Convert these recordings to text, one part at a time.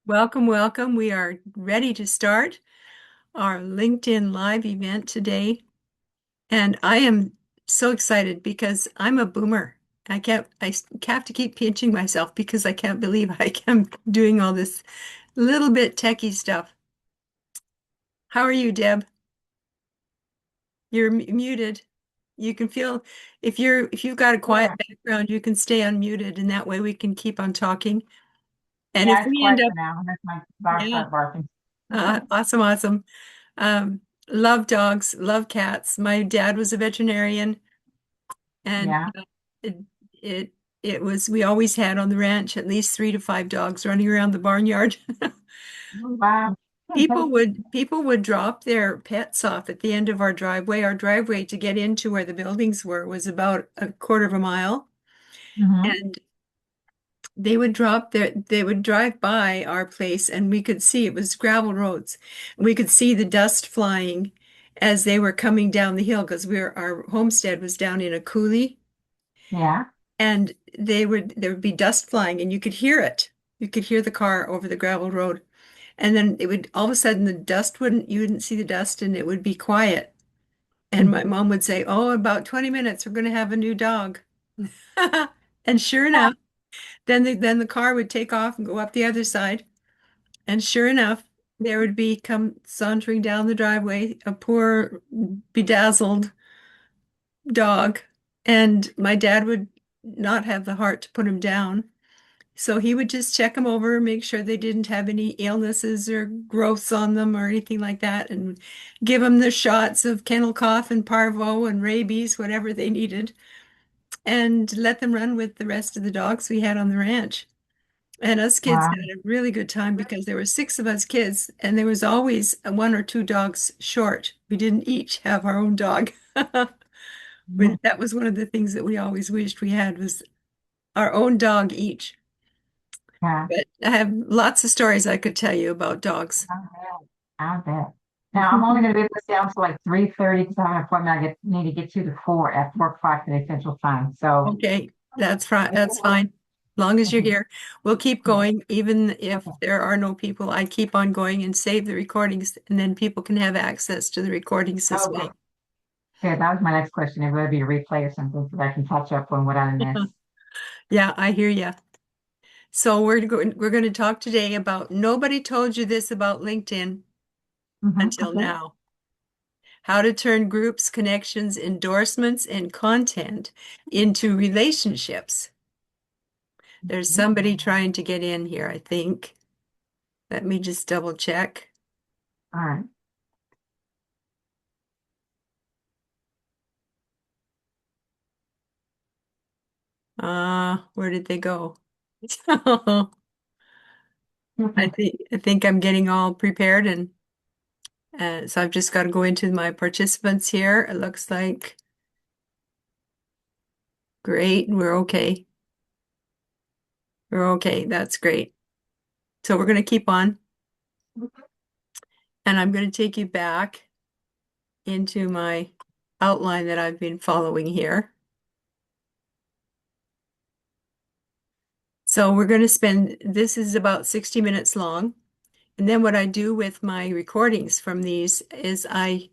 Welcome, welcome. We are ready to start our LinkedIn Live event today. And I am so excited because I'm a boomer. I have to keep pinching myself because I can't believe I am doing all this little bit techie stuff. How are you, Deb? You're muted. You can feel if you've got a quiet Yeah, background, you can stay unmuted, and that way we can keep on talking. And if yeah, it's we end quiet up, for now, unless my dog yeah, start barking. awesome, awesome. Love dogs, love cats. My dad was a veterinarian, and Yeah. it it it was we always had on the ranch at least 3 to 5 dogs running around the barnyard. Oh, wow. People would drop their pets off at the end of our driveway. Our driveway to get into where the buildings were was about a quarter of a mile, Hmm. and they would drive by our place, and we could see it was gravel roads. We could see the dust flying as they were coming down the hill because our homestead was down in a coulee, Yeah. and there would be dust flying, and you could hear it. You could hear the car over the gravel road, and then it would all of a sudden the dust wouldn't you wouldn't see the dust, and it would be quiet. And my mom would say, "Oh, in about 20 minutes, we're going to have a new dog." And sure enough, then the car would take off and go up the other side. And sure enough, there would be come sauntering down the driveway a poor bedazzled dog. And my dad would not have the heart to put him down. So he would just check them over, make sure they didn't have any illnesses or growths on them or anything like that, and give them the shots of kennel cough and parvo and rabies, whatever they needed, and let them run with the rest of the dogs we had on the ranch. And us kids Wow. had a really good time because there were six of us kids, and there was always one or two dogs short. We didn't each have our own dog. Mhm. That was one of the things that we always wished we had was our own dog each. Yeah. But I have lots of stories I could tell you about dogs. I bet. I bet. Now I'm only going to be able to stay on till like 3:30 because I have an appointment. Need to get to the 4 today Central Time. So Okay, that's fine. That's fine. Long as you're okay. here, we'll keep Yeah. going. Even if Okay. there are no people, I keep on going and save the recordings, and then people can have access to the recordings this Oh, way. yeah, that was my next question. It would be a replay or something so that I can catch up on what I missed. Yeah, I hear you. So we're going to talk today about nobody told you this about LinkedIn until Okay. now. How to turn groups, connections, endorsements, and content into relationships. There's Mhm. somebody trying to get in here, I think. Let me just double check. All right. Where did they go? I Okay. think I think I'm getting all prepared, and so I've just got to go into my participants here. It looks like great. We're okay. We're okay. That's great. So we're going to keep on, and I'm going to take you back into my outline that I've been following here. So we're going to spend, this is about 60 minutes long. And then what I do with my recordings from these is I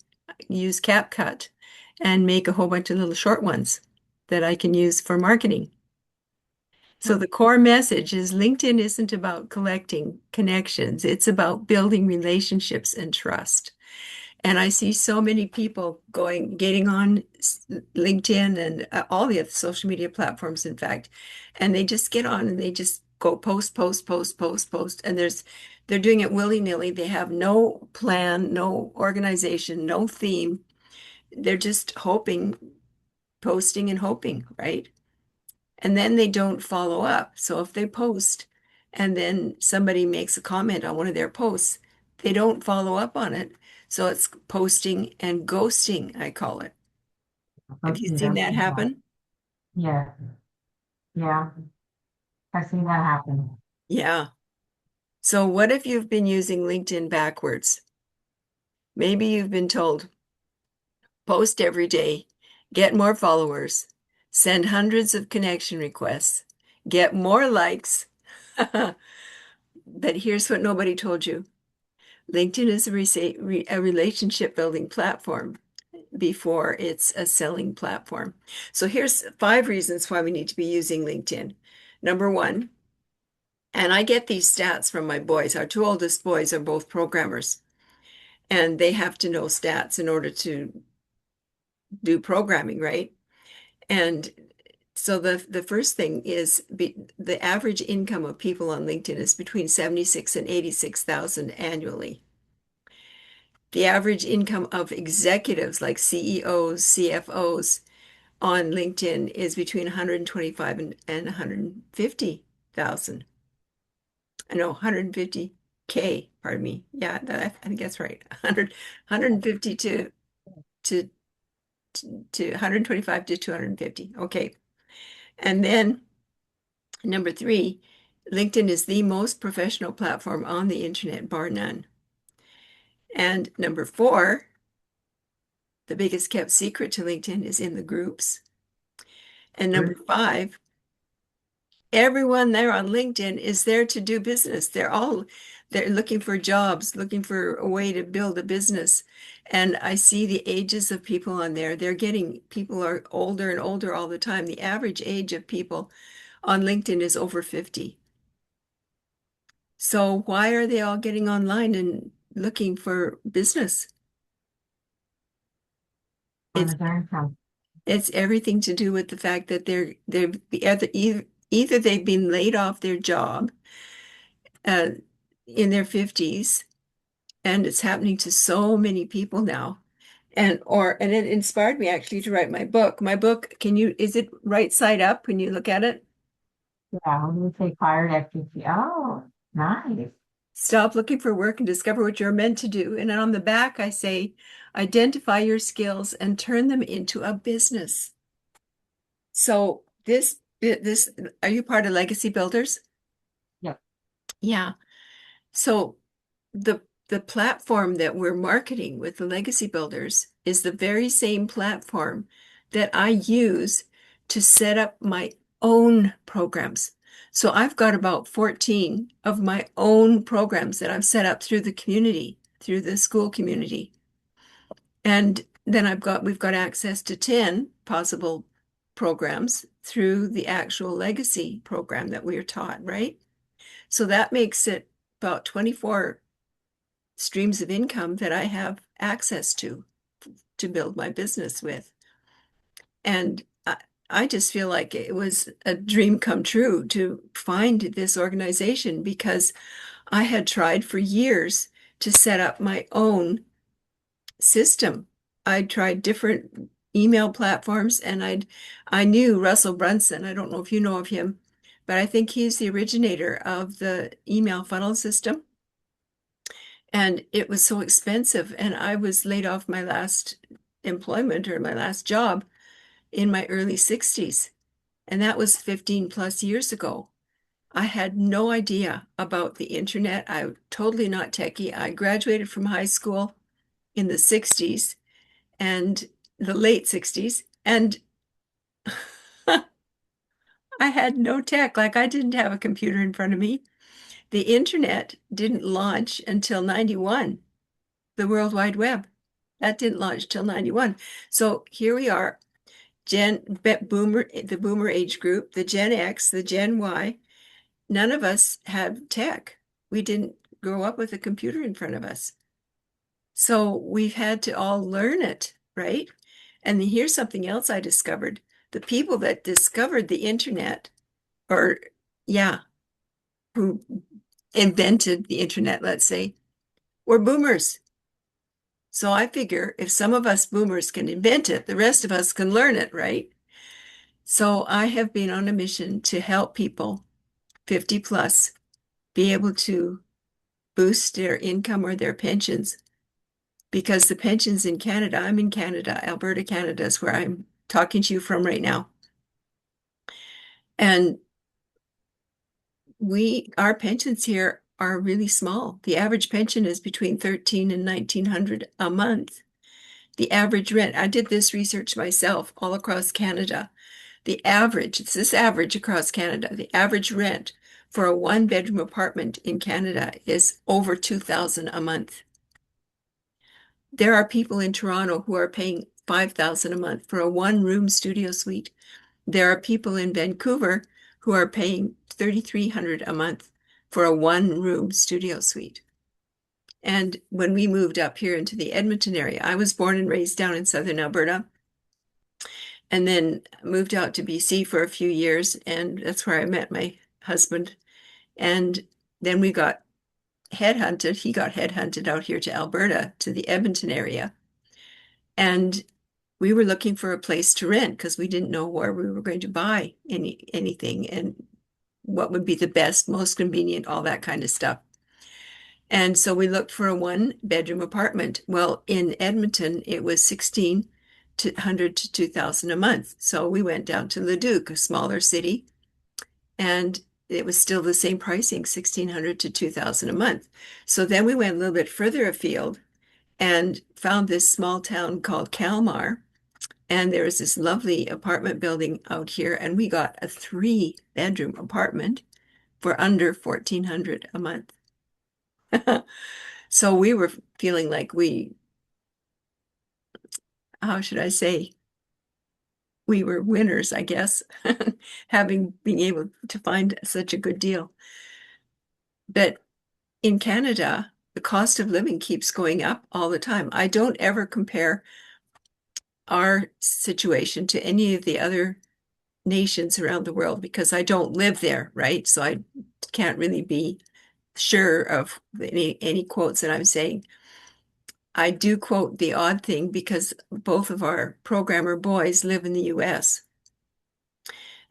use CapCut and make a whole bunch of little short ones that I can use for marketing. So the core message is LinkedIn isn't about collecting connections. It's about building relationships and trust. And I see so many people getting on LinkedIn and all the other social media platforms, in fact, and they just get on and they just go post, post, post, post, post. And they're doing it willy-nilly. They have no plan, no organization, no theme. They're just hoping, posting and hoping, right? And then they don't follow up. So if they post and then somebody makes a comment on one of their posts, they don't follow up on it. So it's posting and ghosting, I call it. Have you Okay, seen that's that right. happen? Yeah. Yeah. I've seen that happen. Yeah. So what if you've been using LinkedIn backwards? Maybe you've been told, post every day, get more followers, send hundreds of connection requests, get more likes. But here's what nobody told you. LinkedIn is a relationship building platform before it's a selling platform. So here's 5 reasons why we need to be using LinkedIn. Number one, and I get these stats from my boys. Our 2 oldest boys are both programmers, and they have to know stats in order to do programming, right? And so the first thing is the average income of people on LinkedIn is between 76 and 86,000 annually. The average income of executives like CEOs, CFOs on LinkedIn is between 125 and 150,000. I know 150K, pardon me. Yeah, I think that's right. 150 to to 125 to 250. Okay. And then number 3, LinkedIn is the most professional platform on the internet, bar none. And number 4, the biggest kept secret to LinkedIn is in the groups. And number 5, everyone there on LinkedIn is there to do business. They're looking for jobs, looking for a way to build a business. And I see the ages of people on there. People are older and older all the time. The average age of people on LinkedIn is over 50. So why are they all getting online and looking for business? It's it's everything to do with the fact that they're either they've been laid off their job uh, in their 50s, and it's happening to so many people now. And it inspired me actually to write my book. My book, is it right side up when you look at it? Yeah, when you say fired FTC, oh, nice. Stop looking for work and discover what you're meant to do. And on the back, I say, identify your skills and turn them into a business. So this, are you part of Legacy Builders? Yep. Yeah. So the the platform that we're marketing with the Legacy Builders is the very same platform that I use to set up my own programs. So I've got about 14 of my own programs that I've set up through the community, through the school community. And then we've got access to 10 possible programs through the actual legacy program that we are taught, right? So that makes it about 24 streams of income that I have access to build my business with. And I just feel like it was a dream come true to find this organization because I had tried for years to set up my own system. I tried different email platforms and I knew Russell Brunson. I don't know if you know of him, but I think he's the originator of the email funnel system. And it was so expensive. And I was laid off my last employment or my last job in my early 60s. And that was 15 plus years ago. I had no idea about the internet. I'm totally not techie. I graduated from high school in the 60s and the late 60s. And I had no tech. Like I didn't have a computer in front of me. The internet didn't launch until 91, the World Wide Web. That didn't launch till 91. So here we are, the boomer age group, the Gen X, the Gen Y. None of us had tech. We didn't grow up with a computer in front of us. So we've had to all learn it, right? And here's something else I discovered. The people that discovered the internet, or yeah, who invented the internet, let's say, were boomers. So I figure if some of us boomers can invent it, the rest of us can learn it, right? So I have been on a mission to help people 50 plus be able to boost their income or their pensions because the pensions in Canada, I'm in Canada, Alberta, Canada is where I'm talking to you from right now. And our pensions here are really small. The average pension is between 13 and 1900 a month. The average rent, I did this research myself all across Canada. This is average across Canada. The average rent for a one-bedroom apartment in Canada is over 2,000 a month. There are people in Toronto who are paying 5,000 a month for a one-room studio suite. There are people in Vancouver who are paying 3,300 a month for a one-room studio suite. And when we moved up here into the Edmonton area, I was born and raised down in southern Alberta, and then moved out to BC for a few years, and that's where I met my husband. And then we got headhunted. He got headhunted out here to Alberta, to the Edmonton area. And we were looking for a place to rent because we didn't know where we were going to buy anything and what would be the best, most convenient, all that kind of stuff. And so we looked for a one-bedroom apartment. Well, in Edmonton, it was 1,600 to 2,000 a month. So we went down to Leduc, a smaller city, and it was still the same pricing, 1,600 to 2,000 a month. So then we went a little bit further afield and found this small town called Kalmar. And there was this lovely apartment building out here, and we got a 3-bedroom apartment for under 1,400 a month. So we were feeling like how should I say, we were winners, I guess, being able to find such a good deal. But in Canada, the cost of living keeps going up all the time. I don't ever compare our situation to any of the other nations around the world because I don't live there, right? So I can't really be sure of any quotes that I'm saying. I do quote the odd thing because both of our programmer boys live in the US.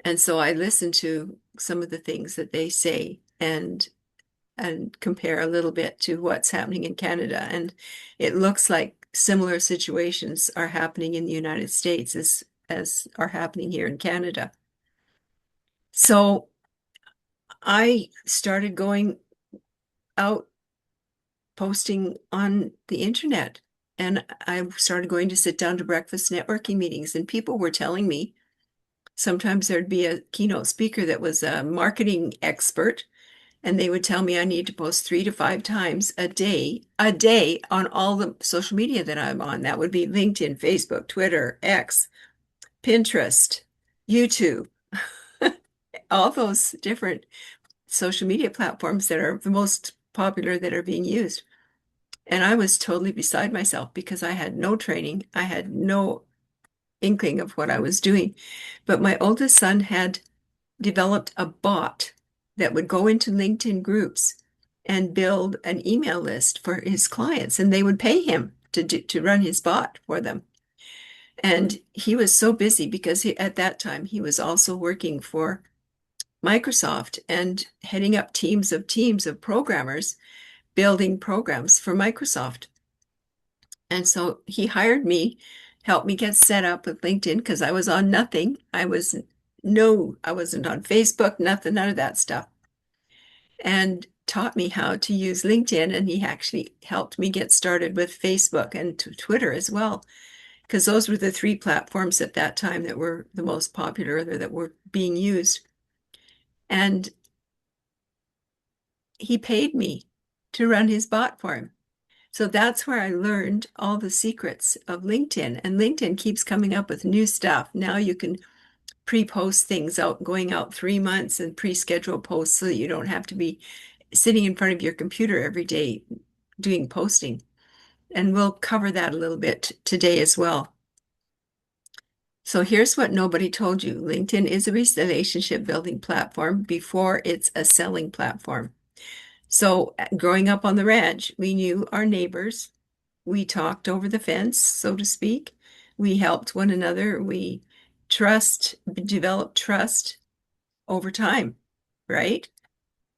And so I listen to some of the things that they say and compare a little bit to what's happening in Canada. And it looks like similar situations are happening in the United States as are happening here in Canada. So I started going out posting on the internet, and I started going to sit down to breakfast networking meetings, and people were telling me sometimes there'd be a keynote speaker that was a marketing expert, and they would tell me I need to post 3 to 5 times a day on all the social media that I'm on. That would be LinkedIn, Facebook, Twitter, X, Pinterest, YouTube, all those different social media platforms that are the most popular that are being used. And I was totally beside myself because I had no training. I had no inkling of what I was doing. But my oldest son had developed a bot that would go into LinkedIn groups and build an email list for his clients, and they would pay him to run his bot for them. And he was so busy because at that time he was also working for Microsoft and heading up teams of programmers building programs for Microsoft. And so he hired me, helped me get set up with LinkedIn because I was on nothing. I wasn't on Facebook, nothing, none of that stuff. And taught me how to use LinkedIn. And he actually helped me get started with Facebook and Twitter as well, because those were the 3 platforms at that time that were the most popular or that were being used. And he paid me to run his bot for him. So that's where I learned all the secrets of LinkedIn. And LinkedIn keeps coming up with new stuff. Now you can pre-post things going out 3 months and pre-schedule posts so that you don't have to be sitting in front of your computer every day doing posting. And we'll cover that a little bit today as well. So here's what nobody told you. LinkedIn is a relationship building platform before it's a selling platform. So growing up on the ranch, we knew our neighbors. We talked over the fence, so to speak. We helped one another. We developed trust over time, right?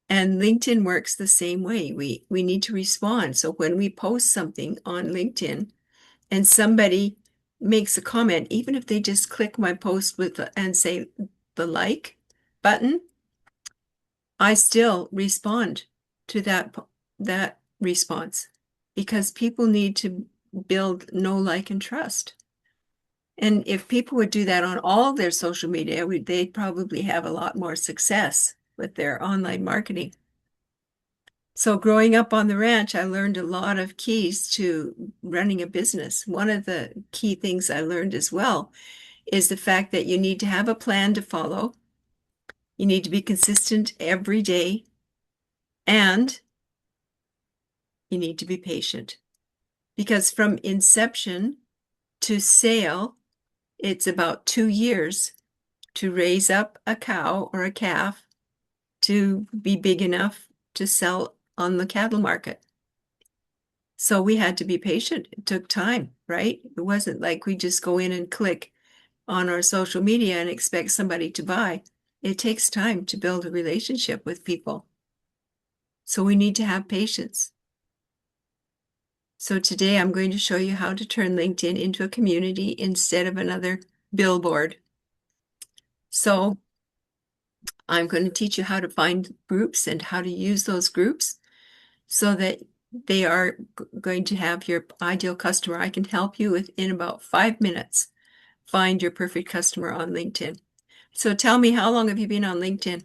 And LinkedIn works the same way. We need to respond. So when we post something on LinkedIn and somebody makes a comment, even if they just click my post and say the like button, I still respond to that response because people need to build know, like, and trust. And if people would do that on all their social media, they'd probably have a lot more success with their online marketing. So growing up on the ranch, I learned a lot of keys to running a business. One of the key things I learned as well is the fact that you need to have a plan to follow. You need to be consistent every day, and you need to be patient. Because from inception to sale, it's about 2 years to raise up a cow or a calf to be big enough to sell on the cattle market. So we had to be patient. It took time, right? It wasn't like we just go in and click on our social media and expect somebody to buy. It takes time to build a relationship with people. So we need to have patience. So today I'm going to show you how to turn LinkedIn into a community instead of another billboard. So I'm going to teach you how to find groups and how to use those groups so that they are going to have your ideal customer. I can help you within about 5 minutes find your perfect customer on LinkedIn. So tell me, how long have you been on LinkedIn?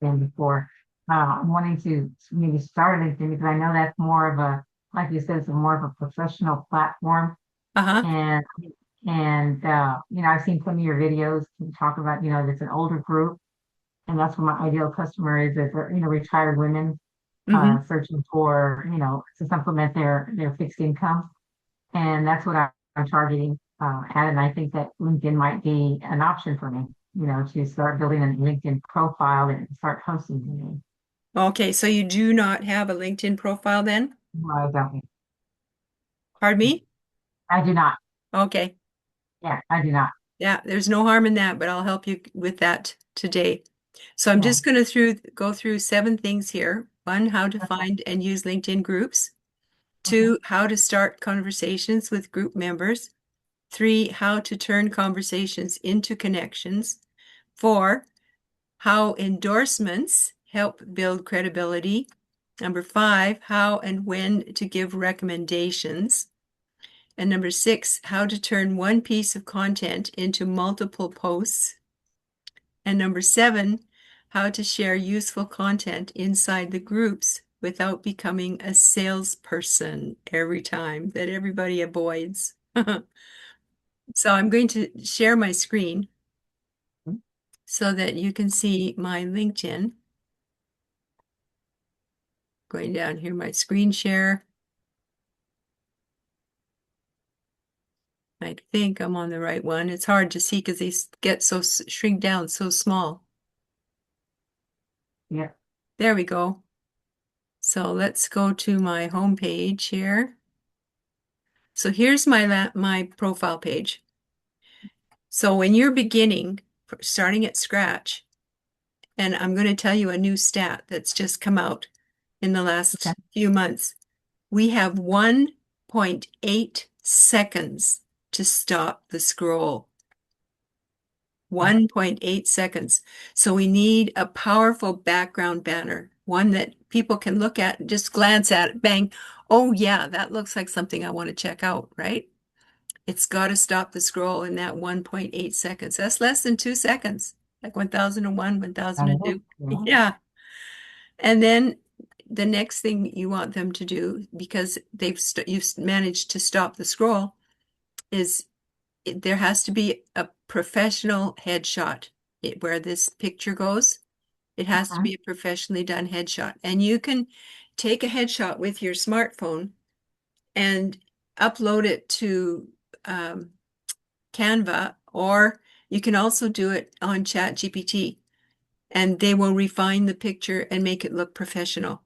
Than before. I'm wanting to maybe start LinkedIn because I know that's more of a, like you said, it's more of a professional platform. Uh-huh. And I've seen some of your videos you talk about, it's an older group, and that's what my ideal customer is retired women Mm-hmm. searching for, to supplement their fixed income. And that's what I'm targeting at. And I think that LinkedIn might be an option for me, to start building a LinkedIn profile and start posting to me. Okay, so you do not have a LinkedIn profile then? No, I don't. Pardon me? I do not. Okay. Yeah, I do not. Yeah, there's no harm in that, but I'll help you with that today. So I'm Yeah. just going to go through 7 things here. One, how to Okay. find and use LinkedIn groups. Okay. 2, how to start conversations with group members. 3, how to turn conversations into connections. 4, how endorsements help build credibility. Number 5, how and when to give recommendations. And number 6, how to turn one piece of content into multiple posts. And number 7, how to share useful content inside the groups without becoming a salesperson every time that everybody avoids. So I'm going to share my screen so that you can see my LinkedIn. Going down here, my screen share. I think I'm on the right one. It's hard to see because they get so shrink down so small. Yeah. There we go. So let's go to my home page here. So here's my profile page. So when you're beginning, starting at scratch, and I'm going to tell you a new stat that's just come out in the Okay. last few months. We have 1.8 seconds to stop the scroll. Okay. 1.8 seconds. So we need a powerful background banner, one that people can look at, just glance at, bang. Oh, yeah, that looks like something I want to check out, right? It's got to stop the scroll in that 1.8 seconds. That's less than 2 seconds, like 1001, Got it. 1002. Yeah. Yeah. And then the next thing you want them to do, because you've managed to stop the scroll, is there has to be a professional headshot where this picture goes. It has to Okay. be a professionally done headshot. And you can take a headshot with your smartphone and upload it to um, Canva, or you can also do it on ChatGPT, and they will refine the picture and make it look professional.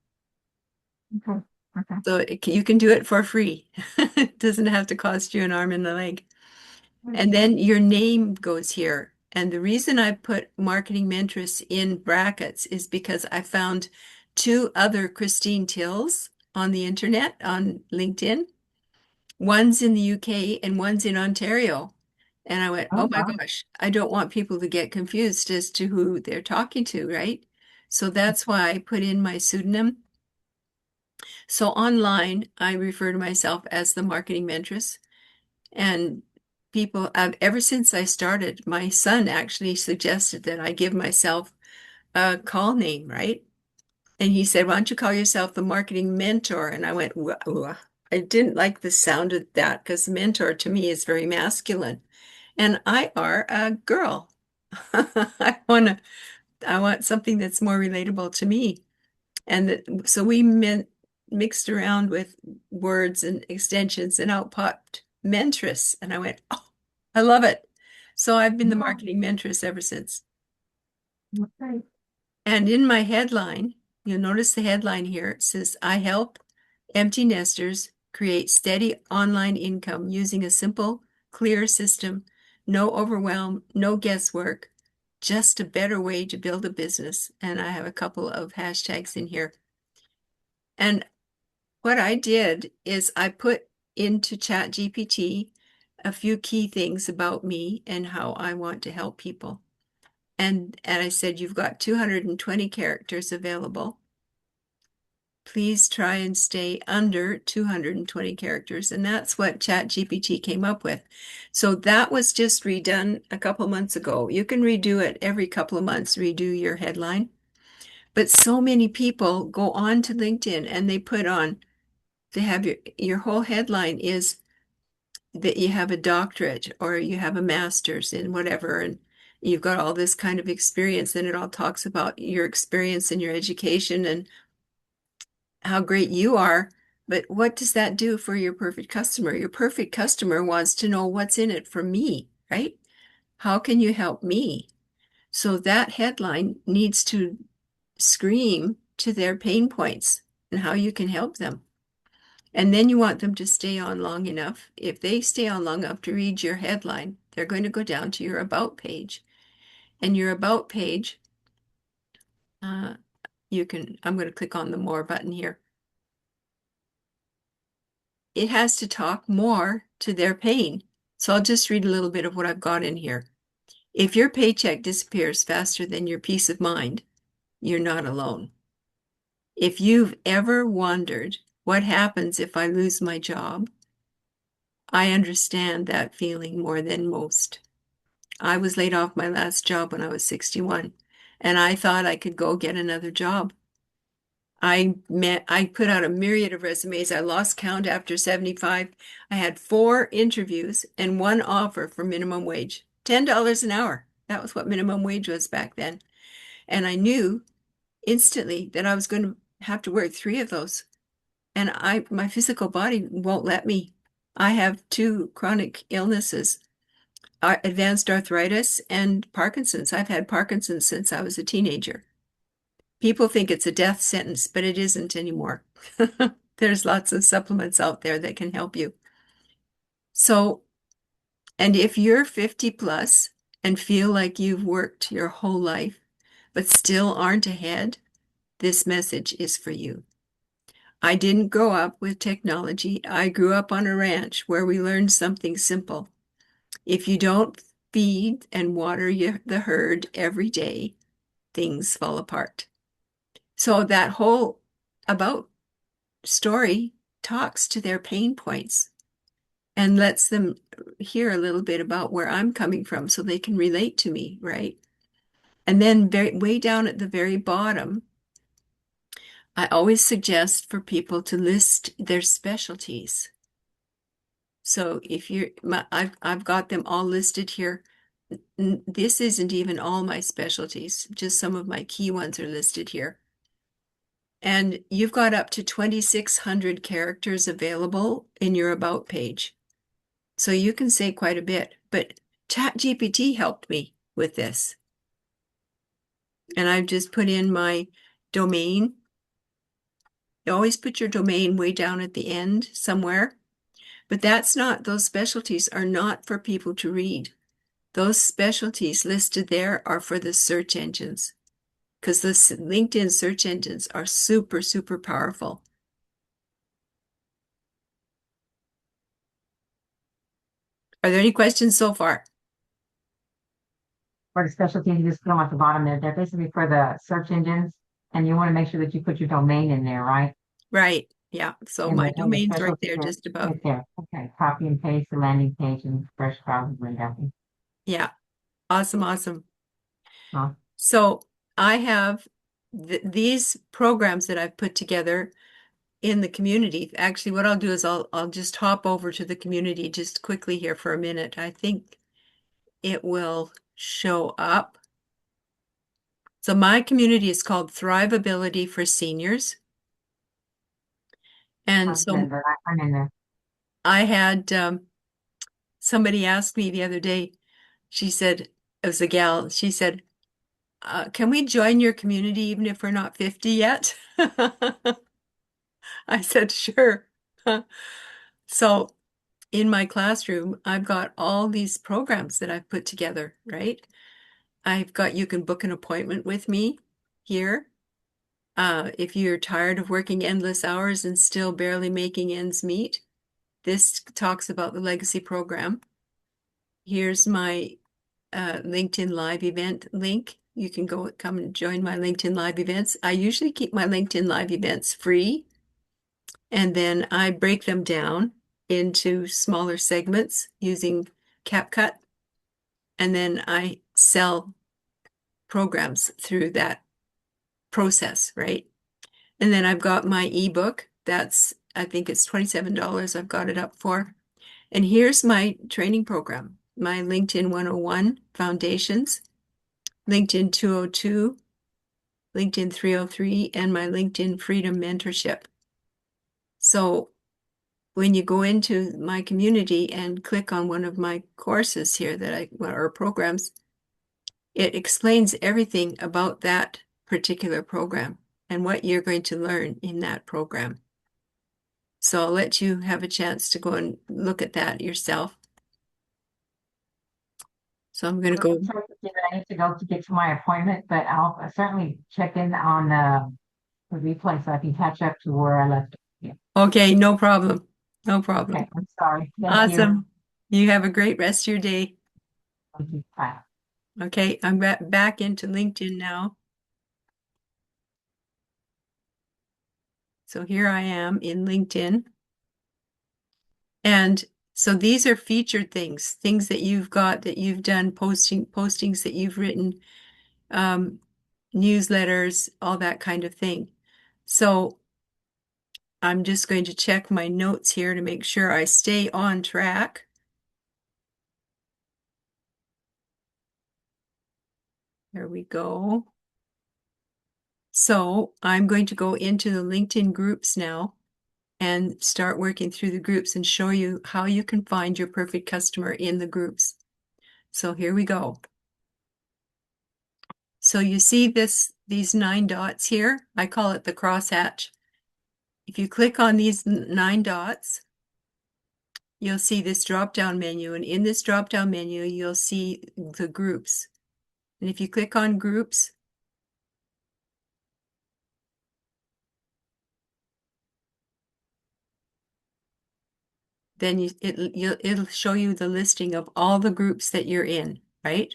Okay. Okay. So you can do it for free. It doesn't have to cost you an arm and a leg. And then your name goes here. And the reason I put marketing mentress in brackets is because I found 2 other Christine Tills on the internet, on LinkedIn. One's in the UK and one's in Ontario. And I went, Oh, oh my wow. gosh, I don't want people to get confused as to who they're talking to, right? So that's why I put in my pseudonym. So online, I refer to myself as the marketing mentress. And people, ever since I started, my son actually suggested that I give myself a call name, right? And he said, "Why don't you call yourself the marketing mentor?" And I went, "Ooh." I didn't like the sound of that because mentor to me is very masculine. And I are a girl. I want something that's more relatable to me. And so we mixed around with words and extensions and out popped mentress. And I went, "Oh, I love it." So I've been the Yeah, marketing mentress ever since. that's great. And in my headline, you'll notice the headline here. It says, "I help empty nesters create steady online income using a simple, clear system, no overwhelm, no guesswork, just a better way to build a business." And I have a couple of hashtags in here. And what I did is I put into ChatGPT a few key things about me and how I want to help people. And I said, "You've got 220 characters available. Please try and stay under 220 characters." And that's what ChatGPT came up with. So that was just redone a couple months ago. You can redo it every couple of months, redo your headline. But so many people go on to LinkedIn and they put on, they have your whole headline is that you have a doctorate or you have a master's in whatever, and you've got all this kind of experience, and it all talks about your experience and your education and how great you are. But what does that do for your perfect customer? Your perfect customer wants to know what's in it for me, right? How can you help me? So that headline needs to scream to their pain points and how you can help them. And then you want them to stay on long enough. If they stay on long enough to read your headline, they're going to go down to your About page. And your About page, uh, I'm going to click on the More button here. It has to talk more to their pain. So I'll just read a little bit of what I've got in here. "If your paycheck disappears faster than your peace of mind, you're not alone. If you've ever wondered what happens if I lose my job, I understand that feeling more than most. I was laid off my last job when I was 61, and I thought I could go get another job. I put out a myriad of resumes. I lost count after 75. I had 4 interviews and 1 offer for minimum wage, $10 an hour. That was what minimum wage was back then. And I knew instantly that I was going to have to work 3 of those. And my physical body won't let me. I have 2 chronic illnesses, advanced arthritis and Parkinson's. I've had Parkinson's since I was a teenager. People think it's a death sentence, but it isn't anymore. There's lots of supplements out there that can help you. So, and if you're 50 plus and feel like you've worked your whole life, but still aren't ahead, this message is for you. I didn't grow up with technology. I grew up on a ranch where we learned something simple. If you don't feed and water the herd every day, things fall apart. So that whole About story talks to their pain points and lets them hear a little bit about where I'm coming from so they can relate to me, right? And then way down at the very bottom, I always suggest for people to list their specialties. So if I've got them all listed here. This isn't even all my specialties, just some of my key ones are listed here. And you've got up to 2,600 characters available in your About page. So you can say quite a bit, but ChatGPT helped me with this. And I've just put in my domain. You always put your domain way down at the end somewhere, but those specialties are not for people to read. Those specialties listed there are for the search engines because the LinkedIn search engines are super, super powerful. Are there any questions so far? For the specialty, you just put them at the bottom there. They're basically for the search engines, and you want to make sure that you put your domain in there, right? Right. Yeah. So And my the domain's right special there, feature just about. right there. Okay, copy and paste the landing page and fresh browser window. Yeah. Awesome. Awesome. Well, So I have these programs that I've put together in the community. Actually, what I'll do is I'll just hop over to the community just quickly here for a minute. I think it will show up. So my community is called Thrivability for Seniors. And sounds good, so but I'm in there. I had somebody asked me the other day, she said, it was a gal, she said, can we join your community even if we're not 50 yet? I said, sure. So in my classroom, I've got all these programs that I've put together, right? I've got, you can book an appointment with me here. If you're tired of working endless hours and still barely making ends meet, this talks about the legacy program. Here's my LinkedIn Live event link. You can come and join my LinkedIn Live events. I usually keep my LinkedIn Live events free, and then I break them down into smaller segments using CapCut, and then I sell programs through that process, right? And then I've got my ebook. That's, I think it's $27 I've got it up for. And here's my training program, my LinkedIn 101 Foundations, LinkedIn 202, LinkedIn 303, and my LinkedIn Freedom Mentorship. So when you go into my community and click on one of my courses here or programs, it explains everything about that particular program and what you're going to learn in that program. So I'll let you have a chance to go and look at that yourself. So I'm going to go. Sorry, I need to go to get to my appointment, but I'll certainly check in on the replay so I can catch up to where I left. Yeah. Okay, no problem. No Okay, problem. I'm sorry. Thank you. Awesome. You have a great rest of your day. Thank you. Bye. Okay, I'm back into LinkedIn now. So here I am in LinkedIn. And so these are featured things, things that you've got that you've done, postings that you've written, um, newsletters, all that kind of thing. So I'm just going to check my notes here to make sure I stay on track. There we go. So I'm going to go into the LinkedIn groups now and start working through the groups and show you how you can find your perfect customer in the groups. So here we go. So you see these 9 dots here? I call it the crosshatch. If you click on these 9 dots, you'll see this drop-down menu, and in this drop-down menu, you'll see the groups. And if you click on groups, then it'll show you the listing of all the groups that you're in, right?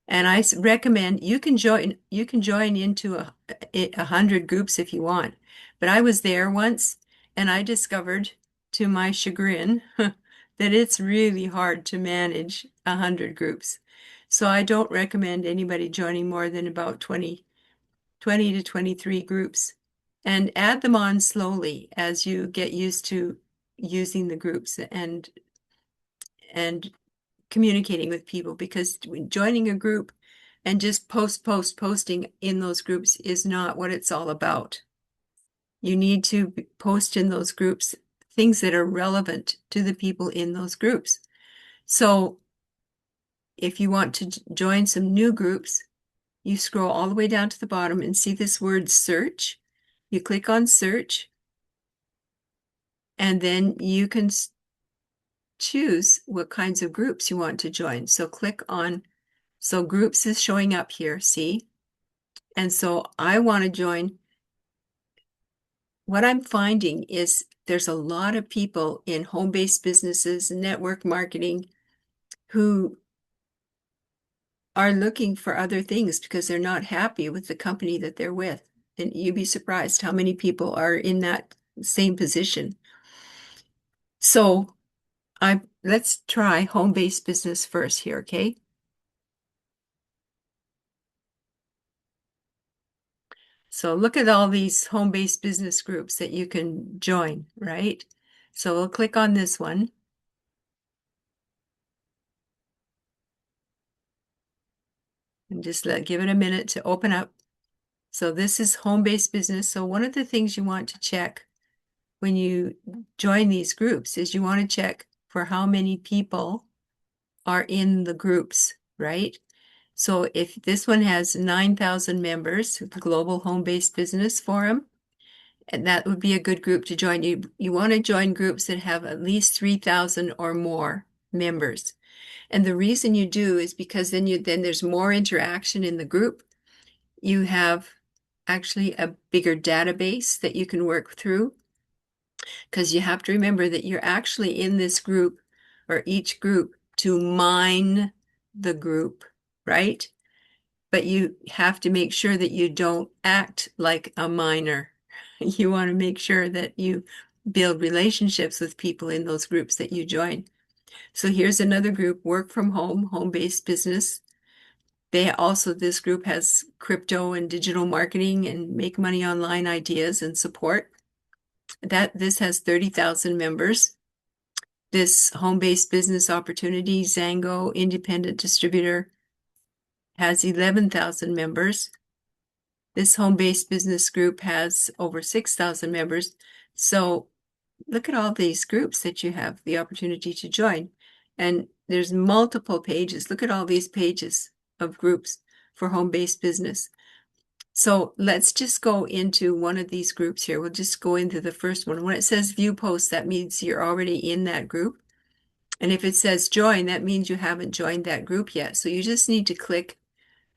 And I recommend you can join into 100 groups if you want. But I was there once and I discovered to my chagrin that it's really hard to manage 100 groups. So I don't recommend anybody joining more than about 20 to 23 groups, and add them on slowly as you get used to using the groups and communicating with people, because joining a group and just posting in those groups is not what it's all about. You need to post in those groups things that are relevant to the people in those groups. So if you want to join some new groups, you scroll all the way down to the bottom and see this word search. You click on search, and then you can choose what kinds of groups you want to join. So click on, so groups is showing up here, see? And so I want to join. What I'm finding is there's a lot of people in home-based businesses, network marketing, who are looking for other things because they're not happy with the company that they're with. And you'd be surprised how many people are in that same position. So let's try home-based business first here, okay? So look at all these home-based business groups that you can join, right? So we'll click on this one and just give it a minute to open up. So this is home-based business. So one of the things you want to check when you join these groups is you want to check for how many people are in the groups, right? So if this one has 9,000 members, the Global Home-Based Business Forum, and that would be a good group to join. You want to join groups that have at least 3,000 or more members. And the reason you do is because then there's more interaction in the group. You have actually a bigger database that you can work through, because you have to remember that you're actually in this group or each group to mine the group, right? But you have to make sure that you don't act like a miner. You want to make sure that you build relationships with people in those groups that you join. So here's another group, work from home, home-based business. This group has crypto and digital marketing and make money online ideas and support. This has 30,000 members. This home-based business opportunity, Zango independent distributor, has 11,000 members. This home-based business group has over 6,000 members. So look at all these groups that you have the opportunity to join. And there's multiple pages. Look at all these pages of groups for home-based business. So let's just go into one of these groups here. We'll just go into the first one. When it says view posts, that means you're already in that group. And if it says join, that means you haven't joined that group yet. So you just need to click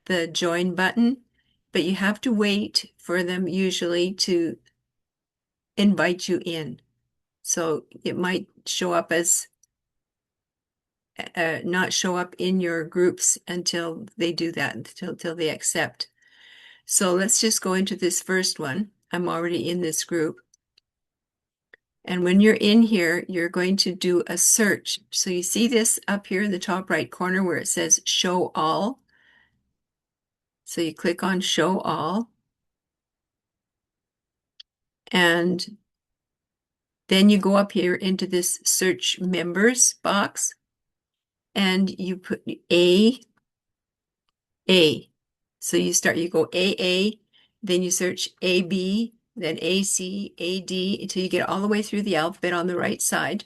the join button, but you have to wait for them usually to invite you in. So it might show up as not show up in your groups until they do that, until they accept. So let's just go into this first one. I'm already in this group. And when you're in here, you're going to do a search. So you see this up here in the top right corner where it says show all. So you click on show all. And then you go up here into this search members box and you put A. So you go AA, then you search AB, then AC, AD until you get all the way through the alphabet on the right side.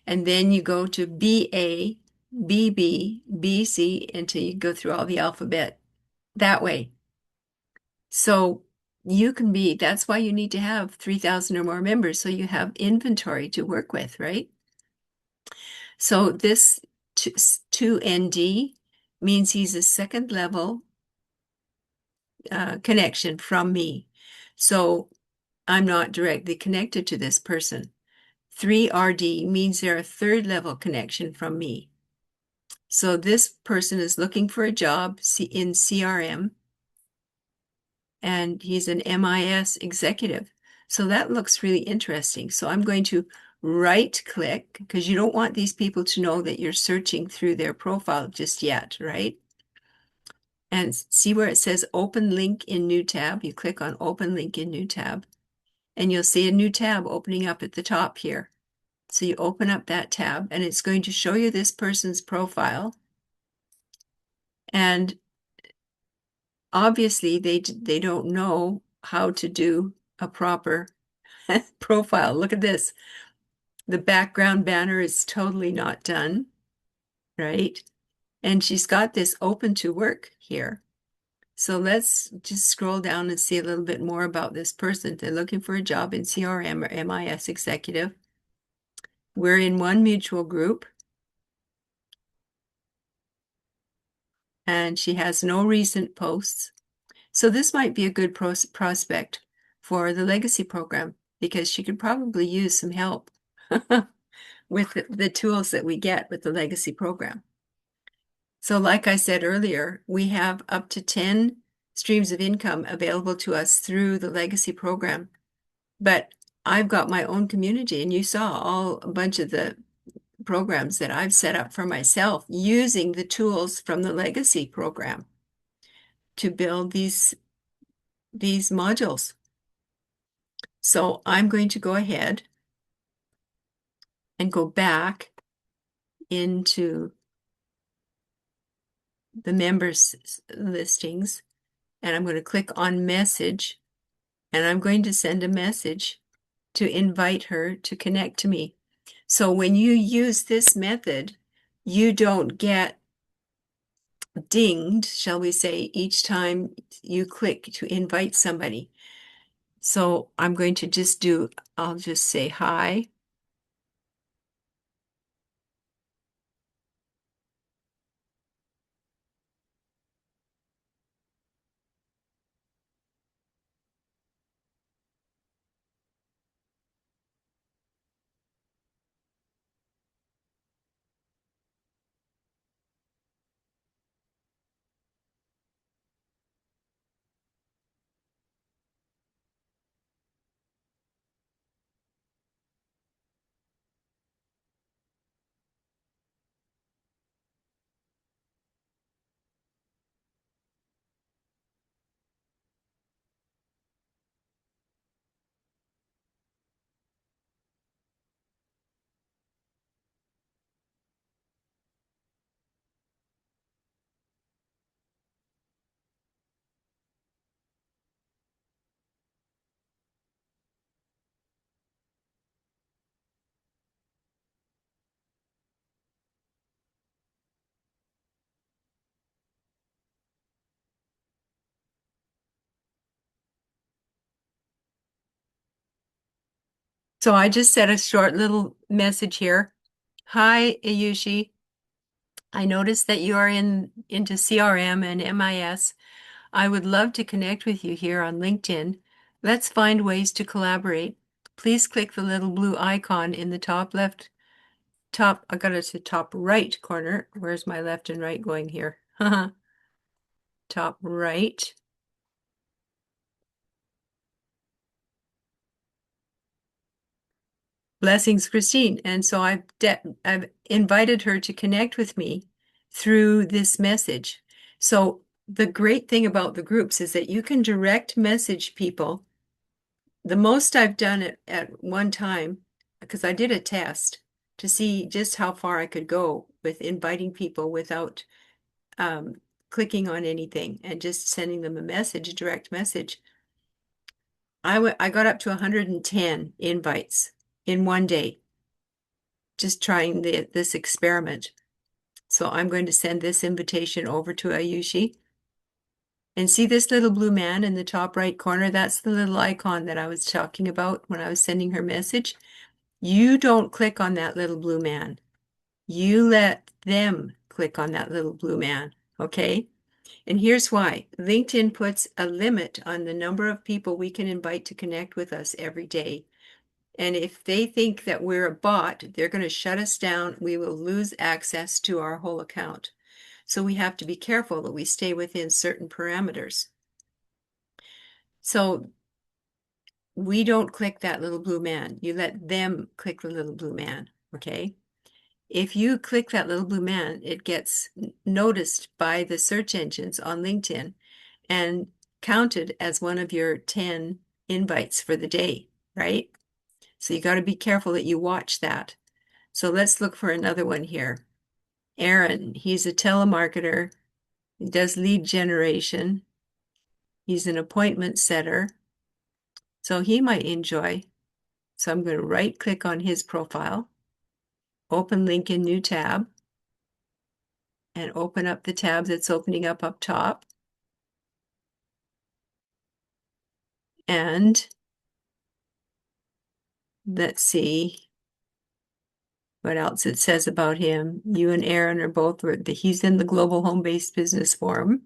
And then you go to BA, BB, BC until you go through all the alphabet that way. So that's why you need to have 3,000 or more members so you have inventory to work with, right? So this 2ND means he's a second level connection from me. So I'm not directly connected to this person. 3RD means they're a third level connection from me. So this person is looking for a job in CRM, and he's an MIS executive. So that looks really interesting. So I'm going to right click because you don't want these people to know that you're searching through their profile just yet, right? And see where it says open link in new tab. You click on open link in new tab and you'll see a new tab opening up at the top here. So you open up that tab and it's going to show you this person's profile. And obviously they don't know how to do a proper profile. Look at this. The background banner is totally not done, right? And she's got this open to work here. So let's just scroll down and see a little bit more about this person. They're looking for a job in CRM or MIS executive. We're in one mutual group. And she has no recent posts. So this might be a good prospect for the legacy program because she could probably use some help with the tools that we get with the legacy program. So like I said earlier, we have up to 10 streams of income available to us through the legacy program. But I've got my own community, and you saw all a bunch of the programs that I've set up for myself using the tools from the legacy program to build these modules. So I'm going to go ahead and go back into the members listings, and I'm going to click on message, and I'm going to send a message to invite her to connect to me. So when you use this method, you don't get dinged, shall we say, each time you click to invite somebody. So I'm going to I'll just say hi. So I just said a short little message here. Hi, Ayushi. I noticed that you are into CRM and MIS. I would love to connect with you here on LinkedIn. Let's find ways to collaborate. Please click the little blue icon in the I got it to top right corner. Where's my left and right going here? Top right. Blessings, Christine. And so I've invited her to connect with me through this message. So the great thing about the groups is that you can direct message people. The most I've done it at one time, because I did a test to see just how far I could go with inviting people without clicking on anything and just sending them a message, a direct message. I got up to 110 invites in one day, just trying this experiment. So I'm going to send this invitation over to Ayushi. And see this little blue man in the top right corner? That's the little icon that I was talking about when I was sending her message. You don't click on that little blue man. You let them click on that little blue man, okay? And here's why. LinkedIn puts a limit on the number of people we can invite to connect with us every day. And if they think that we're a bot, they're going to shut us down. We will lose access to our whole account. So we have to be careful that we stay within certain parameters. So we don't click that little blue man. You let them click the little blue man, okay? If you click that little blue man, it gets noticed by the search engines on LinkedIn and counted as one of your 10 invites for the day, right? So you got to be careful that you watch that. So let's look for another one here. Aaron, he's a telemarketer. He does lead generation. He's an appointment setter. So he might enjoy. So I'm going to right click on his profile, open link in new tab, and open up the tab that's opening up top. And let's see what else it says about him. You and Aaron are both, he's in the Global Home-Based Business Forum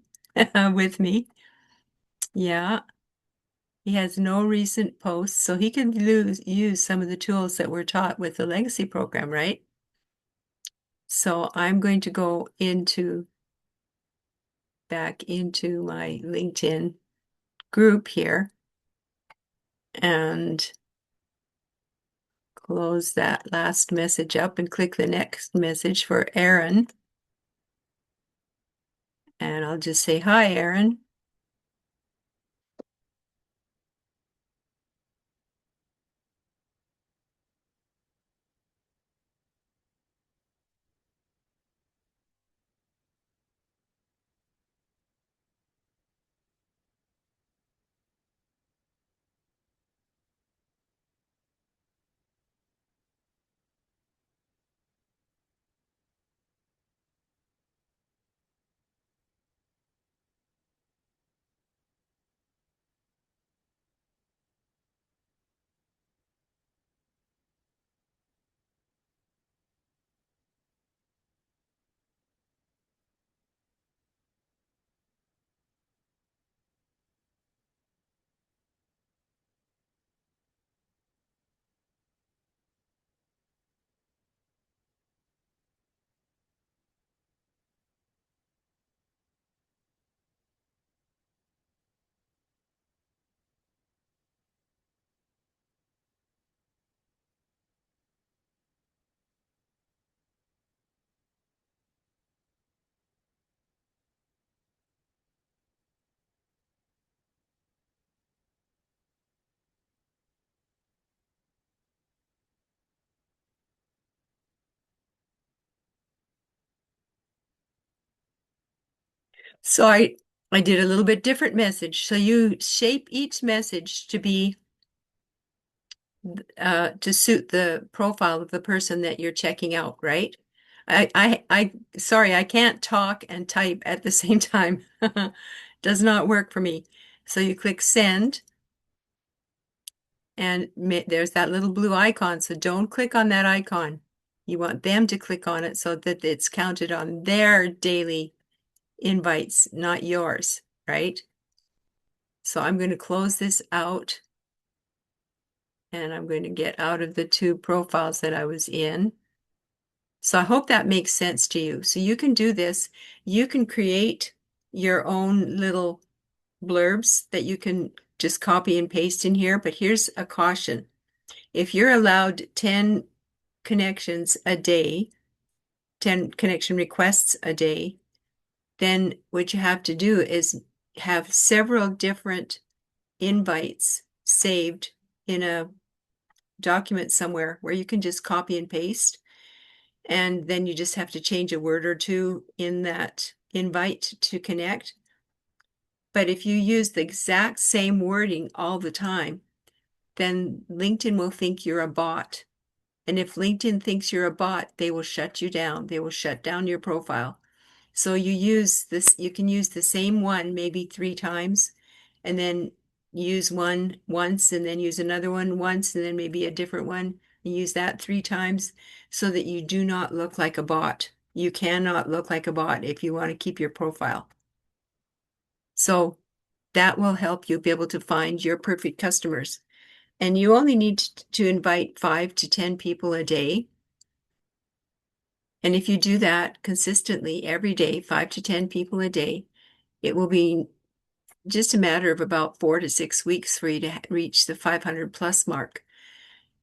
with me. Yeah, he has no recent posts, so he can use some of the tools that were taught with the Legacy program, right? So I'm going to go back into my LinkedIn group here, and close that last message up and click the next message for Aaron. And I'll just say, hi, Aaron. So I did a little bit different message. So you shape each message to be to suit the profile of the person that you're checking out, right? Sorry, I can't talk and type at the same time. Does not work for me. So you click send, and there's that little blue icon. So don't click on that icon. You want them to click on it so that it's counted on their daily invites, not yours, right? So I'm going to close this out, and I'm going to get out of the two profiles that I was in. So I hope that makes sense to you. So you can do this. You can create your own little blurbs that you can just copy and paste in here. But here's a caution. If you're allowed 10 connections a day, 10 connection requests a day, then what you have to do is have several different invites saved in a document somewhere where you can just copy and paste. And then you just have to change a word or two in that invite to connect. But if you use the exact same wording all the time, then LinkedIn will think you're a bot. And if LinkedIn thinks you're a bot, they will shut you down. They will shut down your profile. So you can use the same one maybe 3 times, and then use one once, and then use another one once, and then maybe a different one, and use that 3 times so that you do not look like a bot. You cannot look like a bot if you want to keep your profile. So that will help you be able to find your perfect customers. And you only need to invite 5 to 10 people a day. And if you do that consistently every day, 5 to 10 people a day, it will be just a matter of about 4 to 6 weeks for you to reach the 500 plus mark.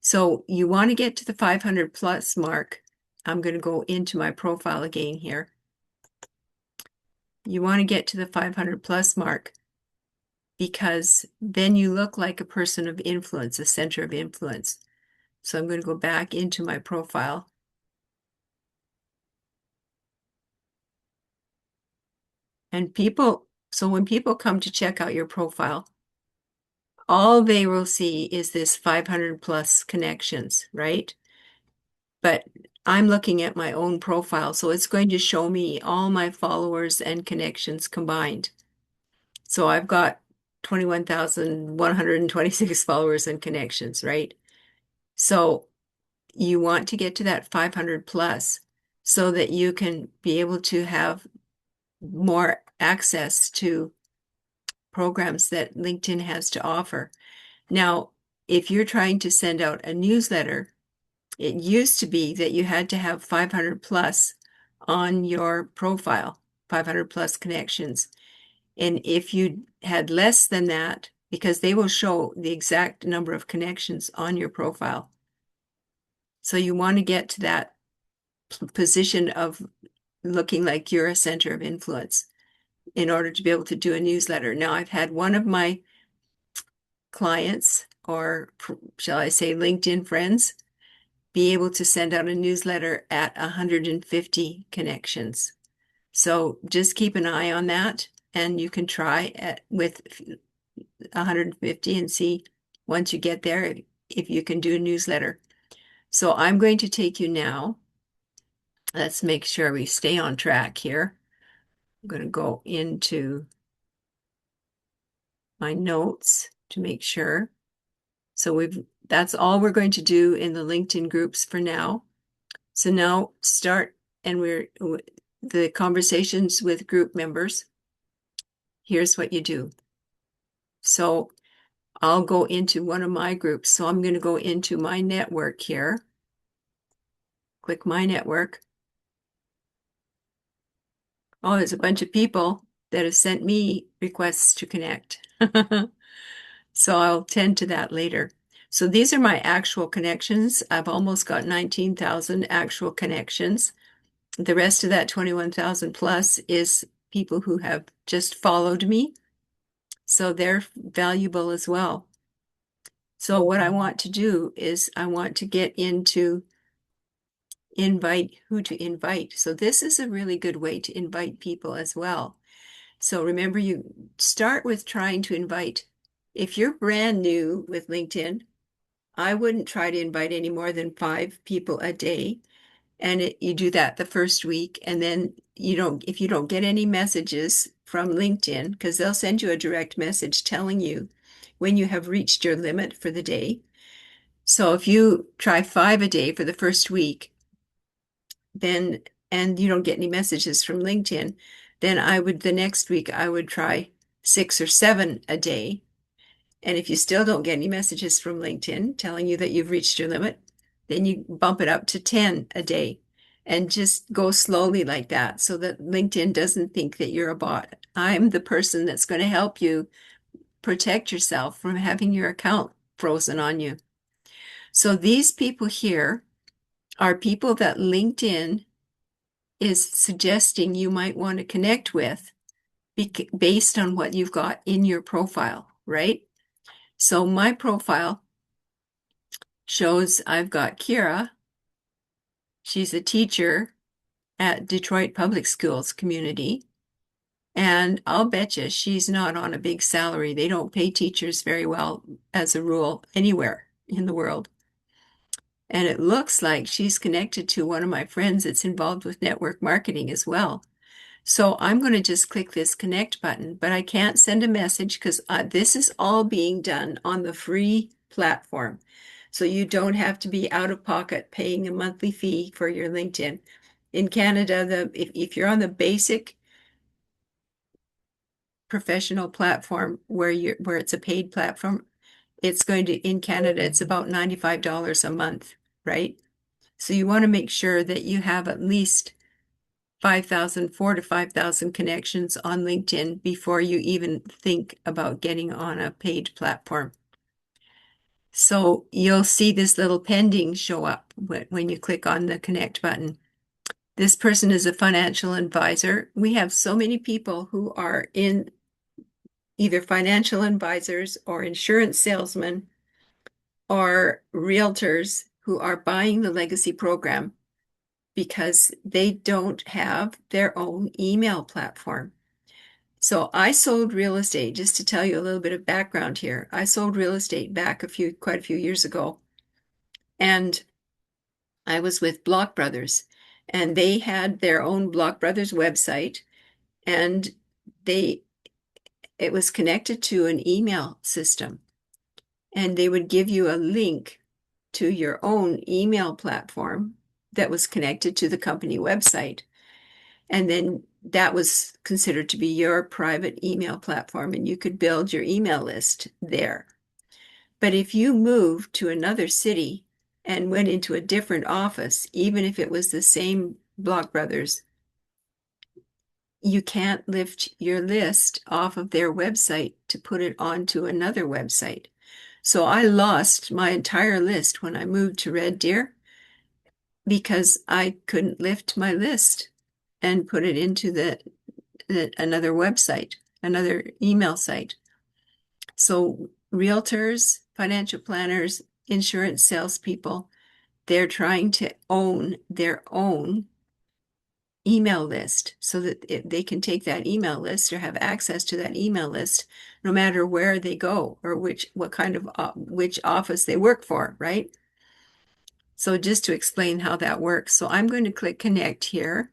So you want to get to the 500 plus mark. I'm going to go into my profile again here. You want to get to the 500 plus mark because then you look like a person of influence, a center of influence. So I'm going to go back into my profile. And so when people come to check out your profile, all they will see is this 500 plus connections, right? But I'm looking at my own profile, so it's going to show me all my followers and connections combined. So I've got 21,126 followers and connections, right? So you want to get to that 500 plus so that you can be able to have more access to programs that LinkedIn has to offer. Now, if you're trying to send out a newsletter, it used to be that you had to have 500 plus on your profile, 500 plus connections. And if you had less than that, because they will show the exact number of connections on your profile. So you want to get to that position of looking like you're a center of influence in order to be able to do a newsletter. Now, I've had one of my clients, or shall I say LinkedIn friends, be able to send out a newsletter at 150 connections. So just keep an eye on that, and you can try with 150 and see once you get there if you can do a newsletter. So I'm going to take you now. Let's make sure we stay on track here. I'm going to go into my notes to make sure. So that's all we're going to do in the LinkedIn groups for now. So now start, and the conversations with group members. Here's what you do. So I'll go into one of my groups. So I'm going to go into my network here. Click my network. Oh, there's a bunch of people that have sent me requests to connect. So I'll tend to that later. So these are my actual connections. I've almost got 19,000 actual connections. The rest of that 21,000 plus is people who have just followed me. So they're valuable as well. So what I want to do is I want to get into who to invite. So this is a really good way to invite people as well. So remember, you start with trying to invite. If you're brand new with LinkedIn, I wouldn't try to invite any more than 5 people a day. And you do that the first week. And then if you don't get any messages from LinkedIn, because they'll send you a direct message telling you when you have reached your limit for the day. So if you try 5 a day for the first week, and you don't get any messages from LinkedIn, then the next week I would try 6 or 7 a day. And if you still don't get any messages from LinkedIn telling you that you've reached your limit, then you bump it up to 10 a day and just go slowly like that so that LinkedIn doesn't think that you're a bot. I'm the person that's going to help you protect yourself from having your account frozen on you. So these people here are people that LinkedIn is suggesting you might want to connect with based on what you've got in your profile, right? So my profile shows I've got Kira. She's a teacher at Detroit Public Schools community. And I'll bet you she's not on a big salary. They don't pay teachers very well as a rule anywhere in the world. And it looks like she's connected to one of my friends that's involved with network marketing as well. So I'm going to just click this connect button, but I can't send a message because this is all being done on the free platform. So you don't have to be out of pocket paying a monthly fee for your LinkedIn. In Canada, if you're on the basic professional platform where it's a paid platform, in Canada, it's about $95 a month, right? So you want to make sure that you have at least 4 to 5,000 connections on LinkedIn before you even think about getting on a paid platform. So you'll see this little pending show up when you click on the connect button. This person is a financial advisor. We have so many people who are in either financial advisors or insurance salesmen or realtors who are buying the legacy program because they don't have their own email platform. So I sold real estate, just to tell you a little bit of background here. I sold real estate back quite a few years ago. And I was with Block Brothers, and they had their own Block Brothers website, and it was connected to an email system. And they would give you a link to your own email platform that was connected to the company website. And then that was considered to be your private email platform, and you could build your email list there. But if you moved to another city and went into a different office, even if it was the same Block Brothers, you can't lift your list off of their website to put it onto another website. So I lost my entire list when I moved to Red Deer. because I couldn't lift my list and put it into another website, another email site. So realtors, financial planners, insurance salespeople, they're trying to own their own email list so that they can take that email list or have access to that email list no matter where they go or what kind of which office they work for, right? So just to explain how that works. So I'm going to click connect here.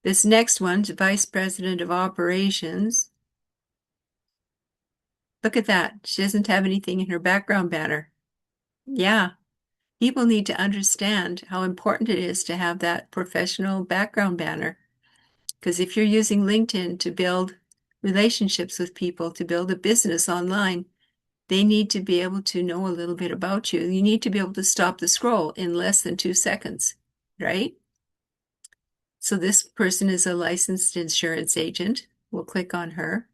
This next one's Vice President of Operations. Look at that. She doesn't have anything in her background banner. Yeah, people need to understand how important it is to have that professional background banner. Because if you're using LinkedIn to build relationships with people, to build a business online, they need to be able to know a little bit about you. You need to be able to stop the scroll in less than 2 seconds, right? So this person is a licensed insurance agent. We'll click on her.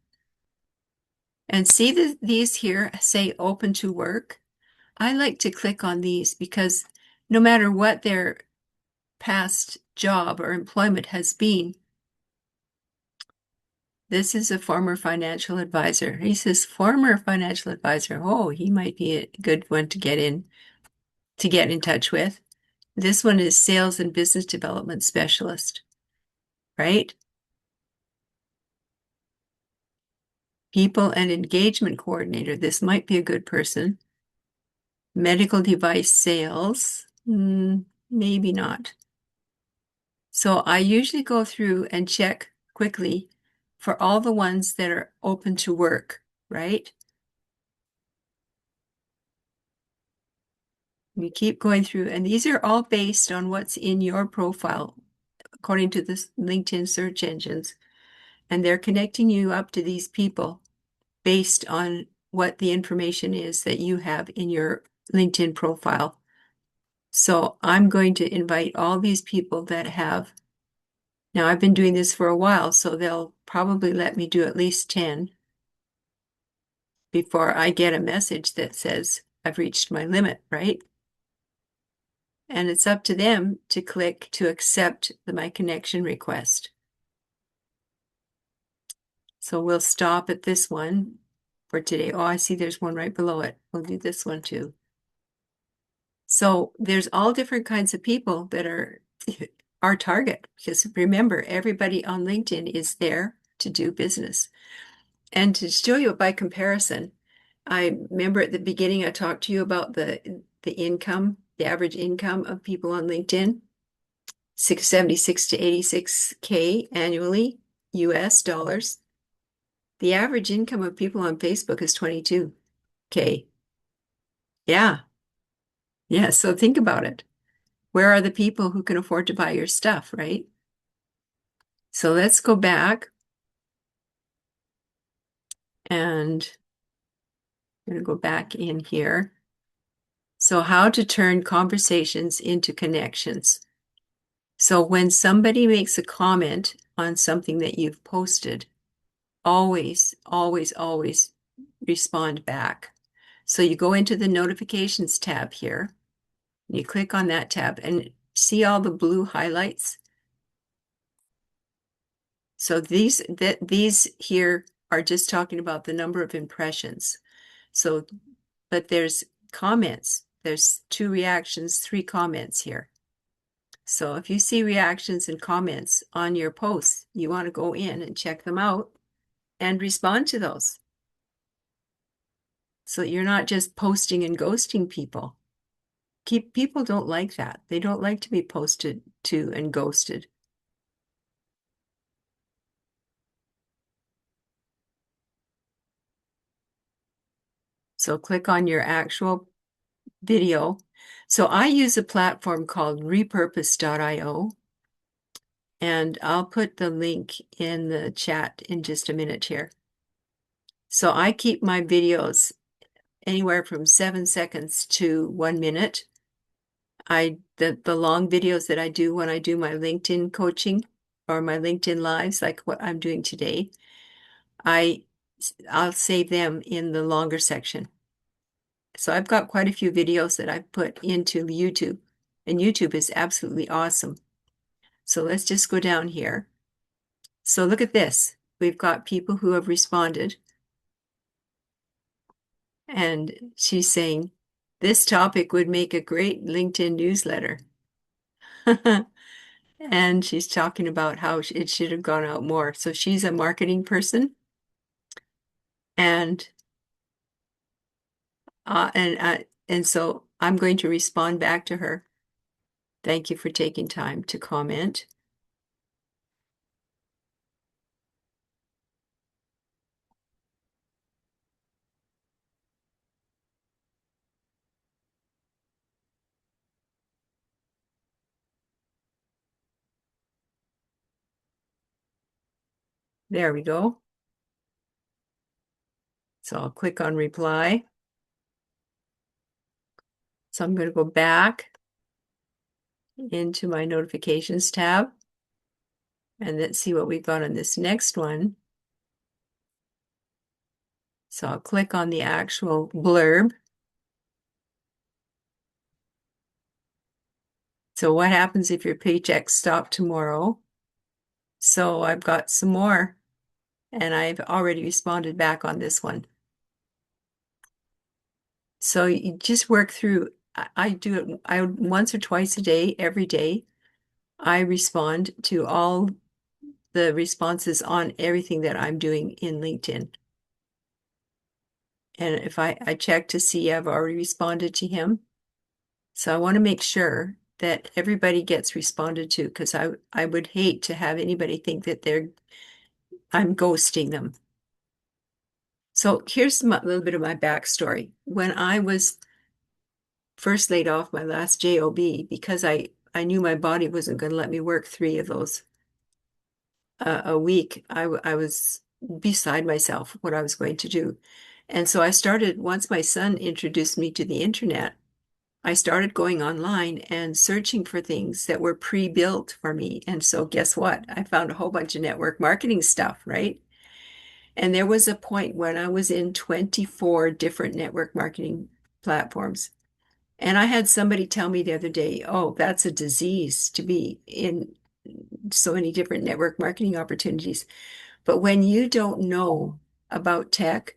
And see these here say open to work. I like to click on these because no matter what their past job or employment has been, this is a former financial advisor. He says former financial advisor. Oh, he might be a good one to get in touch with. This one is sales and business development specialist, right? People and engagement coordinator. This might be a good person. Medical device sales. Maybe not. So I usually go through and check quickly for all the ones that are open to work, right? We keep going through, and these are all based on what's in your profile, according to the LinkedIn search engines. And they're connecting you up to these people based on what the information is that you have in your LinkedIn profile. So I'm going to invite all these people that have, now I've been doing this for a while, so they'll probably let me do at least 10 before I get a message that says I've reached my limit, right? And it's up to them to click to accept my connection request. So we'll stop at this one for today. Oh, I see there's one right below it. We'll do this one too. So there's all different kinds of people that are our target because remember, everybody on LinkedIn is there to do business. And to show you by comparison, I remember at the beginning I talked to you about the income, the average income of people on LinkedIn, 676 to 86K annually, US dollars. The average income of people on Facebook is 22K. Yeah. Yeah. So think about it. Where are the people who can afford to buy your stuff, right? So let's go back and I'm going to go back in here. So how to turn conversations into connections. So when somebody makes a comment on something that you've posted, always, always, always respond back. So you go into the notifications tab here, you click on that tab and see all the blue highlights. So these here are just talking about the number of impressions. So, but there's comments. There's 2 reactions, 3 comments here. So if you see reactions and comments on your posts, you want to go in and check them out and respond to those. So you're not just posting and ghosting people. People don't like that. They don't like to be posted to and ghosted. So click on your actual video. So I use a platform called repurpose.io, and I'll put the link in the chat in just a minute here. So I keep my videos anywhere from 7 seconds to 1 minute. The long videos that I do when I do my LinkedIn coaching or my LinkedIn lives, like what I'm doing today, I'll save them in the longer section. So I've got quite a few videos that I've put into YouTube And YouTube is absolutely awesome. So let's just go down here. So look at this. We've got people who have responded, and she's saying, this topic would make a great LinkedIn newsletter. And she's talking about how it should have gone out more. So she's a marketing person, and uh, and uh, and so I'm going to respond back to her. Thank you for taking time to comment. There we go. So I'll click on reply. So I'm going to go back into my notifications tab, and let's see what we've got on this next one. So I'll click on the actual blurb. So what happens if your paychecks stop tomorrow? So I've got some more, and I've already responded back on this one. So you just work through. I do it once or twice a day, every day. I respond to all the responses on everything that I'm doing in LinkedIn. And if I check to see I've already responded to him. So I want to make sure that everybody gets responded to, because I would hate to have anybody think that I'm ghosting them. So here's a little bit of my backstory. When I was first laid off my last job, because I knew my body wasn't going to let me work 3 of those a week, I was beside myself what I was going to do. And so I started, once my son introduced me to the internet, I started going online and searching for things that were pre-built for me. And so guess what? I found a whole bunch of network marketing stuff, right? And there was a point when I was in 24 different network marketing platforms. And I had somebody tell me the other day, oh, that's a disease to be in so many different network marketing opportunities. But when you don't know about tech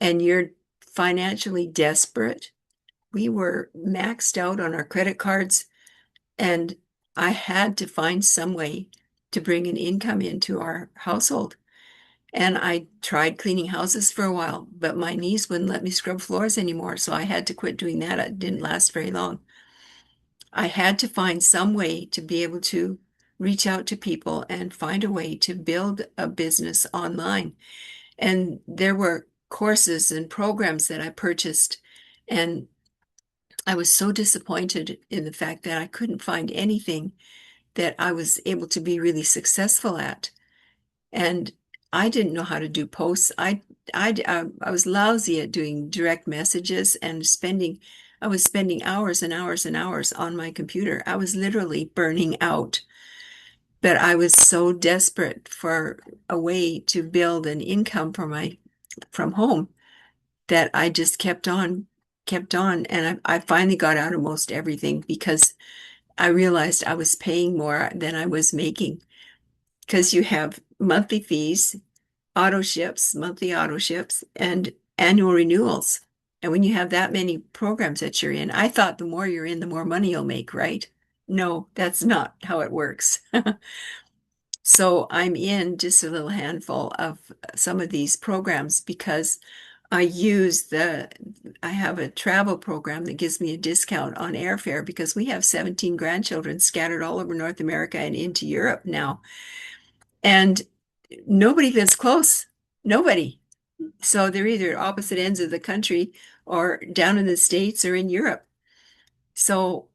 and you're financially desperate, we were maxed out on our credit cards, and I had to find some way to bring an income into our household. And I tried cleaning houses for a while, but my knees wouldn't let me scrub floors anymore. So I had to quit doing that. It didn't last very long. I had to find some way to be able to reach out to people and find a way to build a business online. And there were courses and programs that I purchased, and I was so disappointed in the fact that I couldn't find anything that I was able to be really successful at. And I didn't know how to do posts. I was lousy at doing direct messages and I was spending hours and hours and hours on my computer. I was literally burning out. But I was so desperate for a way to build an income from home that I just kept on. And I finally got out of most everything because I realized I was paying more than I was making, because you have monthly fees, monthly auto ships, and annual renewals. And when you have that many programs that you're in, I thought the more you're in, the more money you'll make, right? No, that's not how it works. So I'm in just a little handful of some of these programs because I have a travel program that gives me a discount on airfare because we have 17 grandchildren scattered all over North America and into Europe now. And nobody lives close. Nobody. So they're either at opposite ends of the country or down in the States or in Europe. So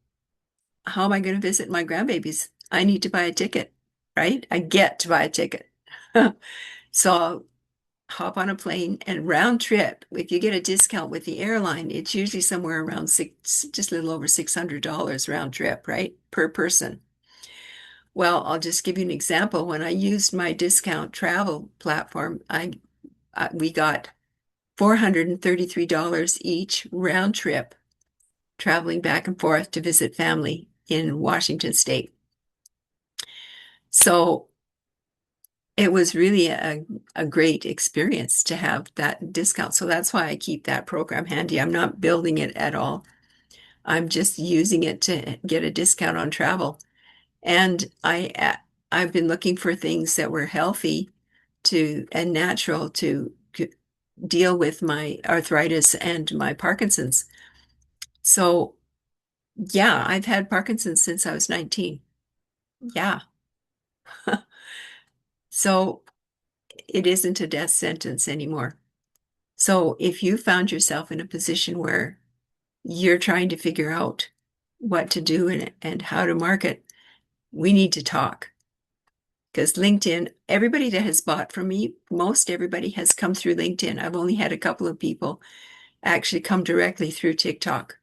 how am I going to visit my grandbabies? I need to buy a ticket, right? I get to buy a ticket. So I'll hop on a plane and round trip. If you get a discount with the airline, it's usually somewhere around just a little over $600 round trip, right? Per person. Well, I'll just give you an example. When I used my discount travel platform, we got $433 each round trip traveling back and forth to visit family in Washington State. So it was really a great experience to have that discount. So that's why I keep that program handy. I'm not building it at all. I'm just using it to get a discount on travel. And I've been looking for things that were healthy to and natural to deal with my arthritis and my Parkinson's. So yeah, I've had Parkinson's since I was 19. Yeah. So it isn't a death sentence anymore. So if you found yourself in a position where you're trying to figure out what to do and how to market, we need to talk. Because LinkedIn, everybody that has bought from me, most everybody has come through LinkedIn. I've only had a couple of people actually come directly through TikTok.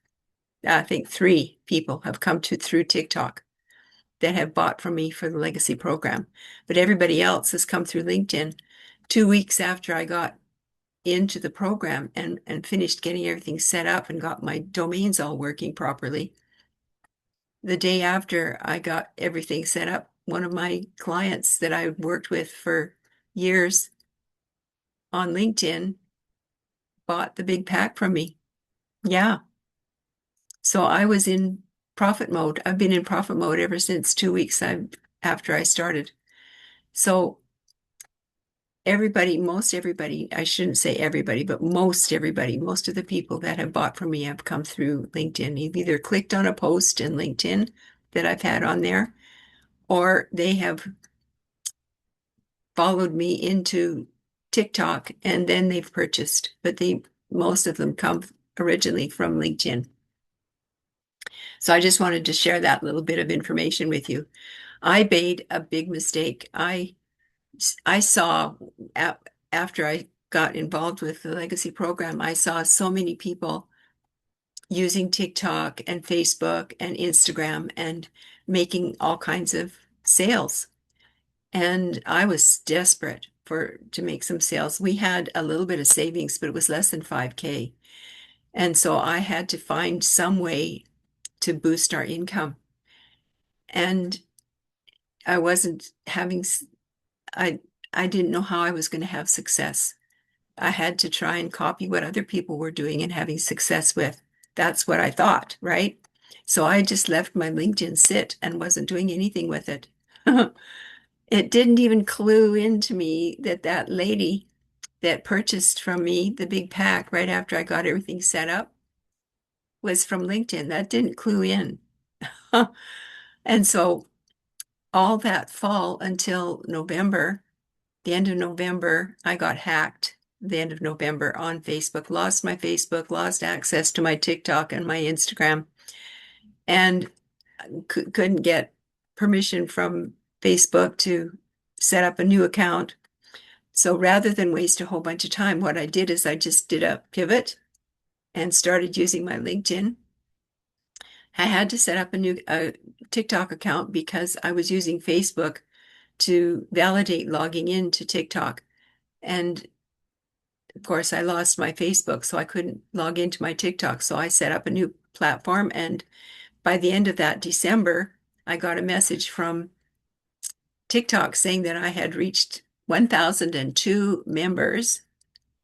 I think 3 people have come through TikTok that have bought from me for the legacy program. But everybody else has come through LinkedIn 2 weeks after I got into the program and finished getting everything set up and got my domains all working properly. The day after I got everything set up, one of my clients that I worked with for years on LinkedIn bought the big pack from me. Yeah. So I was in profit mode. I've been in profit mode ever since 2 weeks after I started. So everybody, most everybody, I shouldn't say everybody, but most everybody, most of the people that have bought from me have come through LinkedIn. You've either clicked on a post in LinkedIn that I've had on there, or they have followed me into TikTok and then they've purchased, but most of them come originally from LinkedIn. So I just wanted to share that little bit of information with you. I made a big mistake. I saw after I got involved with the legacy program, I saw so many people using TikTok and Facebook and Instagram and making all kinds of sales. And I was desperate to make some sales. We had a little bit of savings, but it was less than 5K. And so I had to find some way to boost our income. And I wasn't having, I, I didn't know how I was going to have success. I had to try and copy what other people were doing and having success with. That's what I thought, right? So I just left my LinkedIn sit and wasn't doing anything with it. It didn't even clue into me that that lady that purchased from me the big pack right after I got everything set up was from LinkedIn. That didn't clue in. And so all that fall until November, the end of November, I got hacked. The end of November on Facebook, lost my Facebook, lost access to my TikTok and my Instagram, and couldn't get permission from Facebook to set up a new account. So rather than waste a whole bunch of time, what I did is I just did a pivot and started using my LinkedIn. I had to set up a new TikTok account because I was using Facebook to validate logging into TikTok. And of course, I lost my Facebook, so I couldn't log into my TikTok. So I set up a new platform. And by the end of that December, I got a message from TikTok saying that I had reached 1,002 members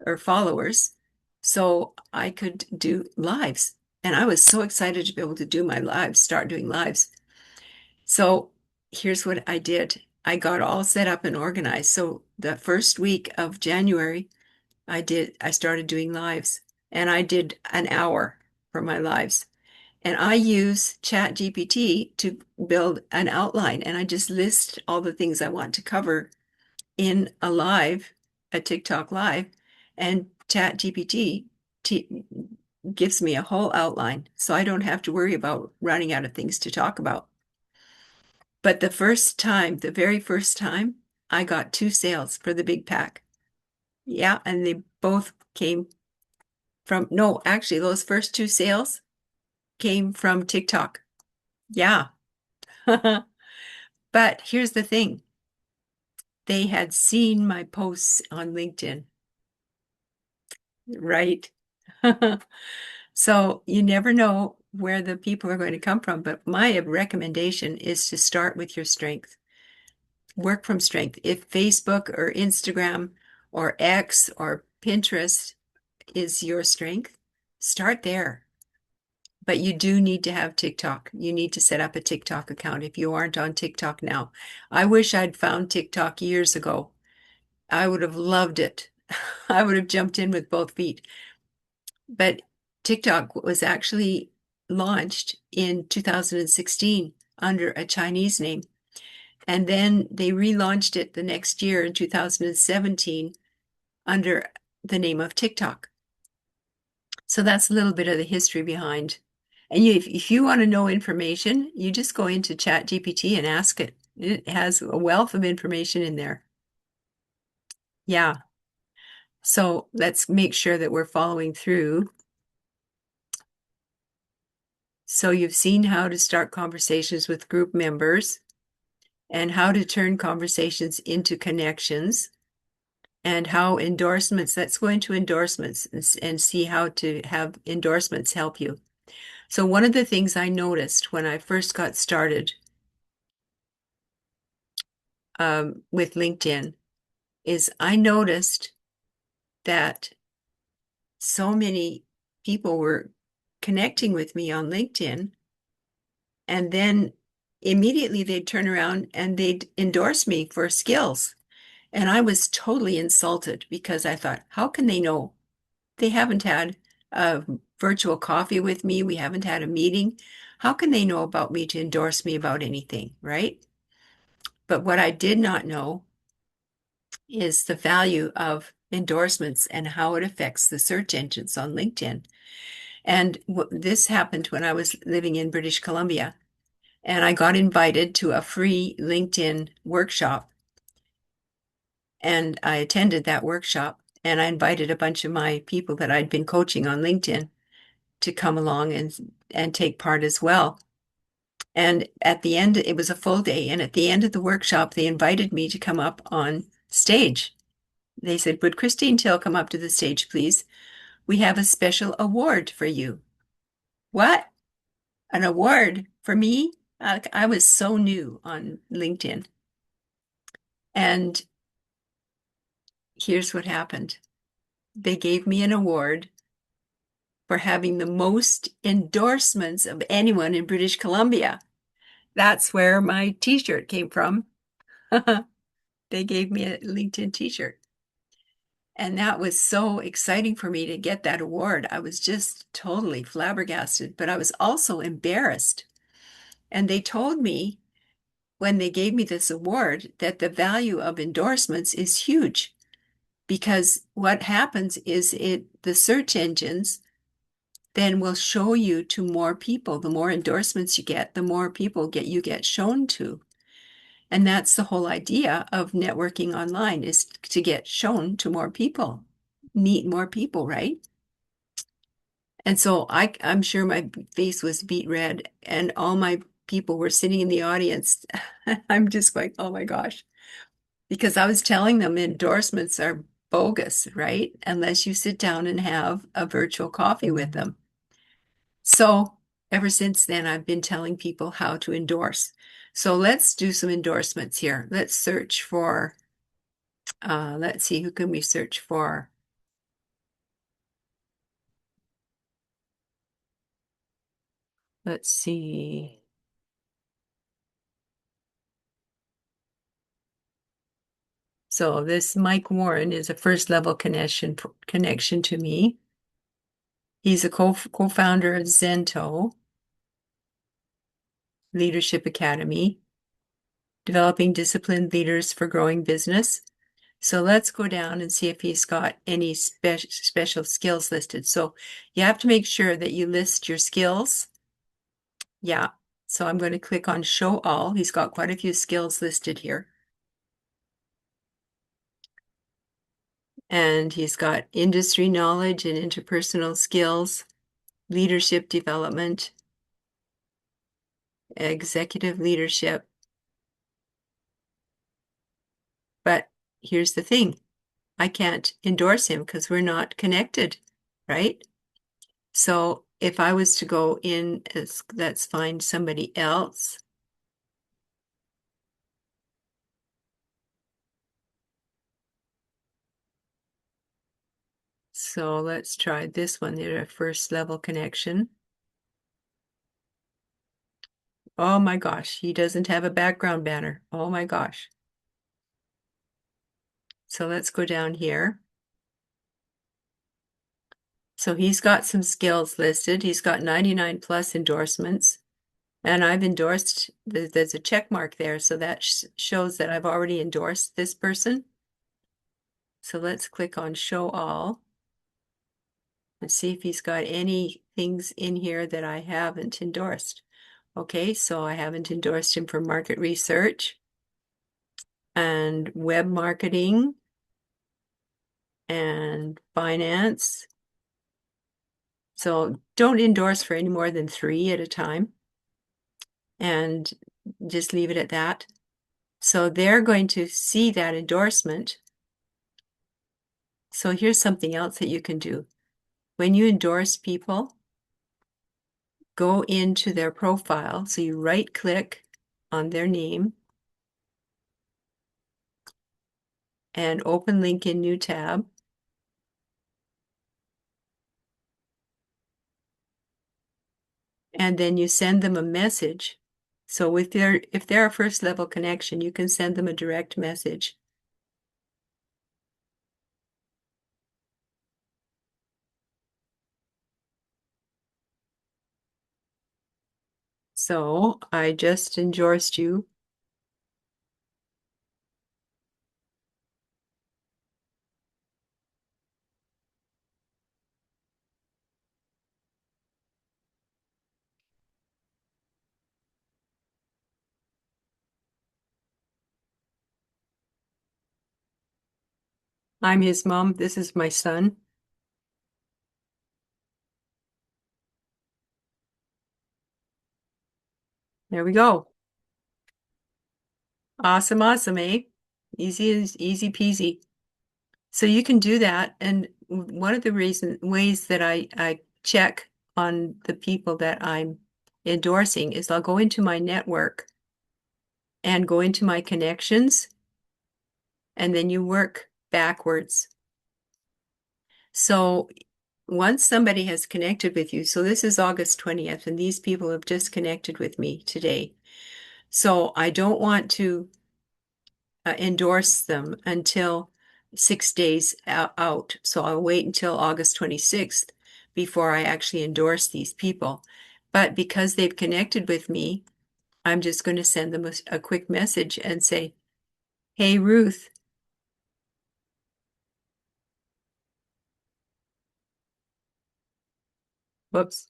or followers. So I could do lives. And I was so excited to be able to do my lives, start doing lives. So here's what I did. I got all set up and organized. So the first week of January, I started doing lives and I did an hour for my lives. And I use ChatGPT to build an outline and I just list all the things I want to cover in a TikTok live, and ChatGPT gives me a whole outline so I don't have to worry about running out of things to talk about. But the very first time, I got 2 sales for the big pack. Yeah, and they both came from, no, actually, those first 2 sales came from TikTok. Yeah. But here's the thing. They had seen my posts on LinkedIn, right? So you never know where the people are going to come from, but my recommendation is to start with your strength. Work from strength. If Facebook or Instagram or X or Pinterest is your strength, start there. But you do need to have TikTok. You need to set up a TikTok account if you aren't on TikTok now. I wish I'd found TikTok years ago. I would have loved it. I would have jumped in with both feet. But TikTok was actually launched in 2016 under a Chinese name. And then they relaunched it the next year in 2017 under the name of TikTok. So that's a little bit of the history behind. And if you want to know information, you just go into ChatGPT and ask it. It has a wealth of information in there. Yeah. So let's make sure that we're following through. So you've seen how to start conversations with group members and how to turn conversations into connections and how endorsements, let's go into endorsements and see how to have endorsements help you. So one of the things I noticed when I first got started with LinkedIn is I noticed that so many people were connecting with me on LinkedIn, and then immediately they'd turn around and they'd endorse me for skills. And I was totally insulted because I thought, how can they know? They haven't had a virtual coffee with me. We haven't had a meeting. How can they know about me to endorse me about anything, right? But what I did not know is the value of endorsements and how it affects the search engines on LinkedIn. And this happened when I was living in British Columbia, and I got invited to a free LinkedIn workshop. And I attended that workshop, and I invited a bunch of my people that I'd been coaching on LinkedIn to come along and take part as well. And at the end, it was a full day. And at the end of the workshop, they invited me to come up on stage. They said, would Christine Till come up to the stage, please? We have a special award for you. What? An award for me? I was so new on LinkedIn. And here's what happened. They gave me an award for having the most endorsements of anyone in British Columbia. That's where my t-shirt came from. They gave me a LinkedIn t-shirt. And that was so exciting for me to get that award. I was just totally flabbergasted, but I was also embarrassed. And they told me when they gave me this award that the value of endorsements is huge because what happens is the search engines then will show you to more people. The more endorsements you get, the more people you get shown to. And that's the whole idea of networking online is to get shown to more people, meet more people, right? And so I'm sure my face was beet red and all my people were sitting in the audience. I'm just like, oh my gosh, because I was telling them endorsements are bogus, right? Unless you sit down and have a virtual coffee with them. So ever since then, I've been telling people how to endorse. So let's do some endorsements here. Let's search for, let's see, who can we search for? Let's see. So this Mike Warren is a first level connection to me. He's a co-founder of Zento Leadership Academy, developing disciplined leaders for growing business. So let's go down and see if he's got any special skills listed. So you have to make sure that you list your skills. Yeah. So I'm going to click on show all. He's got quite a few skills listed here. And he's got industry knowledge and interpersonal skills, leadership development, executive leadership. But here's the thing. I can't endorse him because we're not connected, right? So if I was to go in as let's find somebody else. So let's try this one. They're a first level connection. Oh my gosh, he doesn't have a background banner. Oh my gosh. So let's go down here. So he's got some skills listed. He's got 99 plus endorsements. And I've endorsed, there's a check mark there. So that shows that I've already endorsed this person. So let's click on show all and see if he's got any things in here that I haven't endorsed. Okay, so I haven't endorsed him for market research and web marketing and finance. So don't endorse for any more than 3 at a time and just leave it at that. So they're going to see that endorsement. So here's something else that you can do. When you endorse people, go into their profile. So you right click on their name and open link in new tab. And then you send them a message. So if they're a first level connection, you can send them a direct message. So I just endorsed you. I'm his mom. This is my son. There we go. Awesome, awesome, eh? Easy peasy. So you can do that. And one of the ways that I check on the people that I'm endorsing is I'll go into my network and go into my connections, and then you work backwards. So once somebody has connected with you, so this is August 20th, and these people have just connected with me today. So I don't want to endorse them until 6 days out. So I'll wait until August 26th before I actually endorse these people. But because they've connected with me, I'm just going to send them a quick message and say, hey, Ruth. Whoops.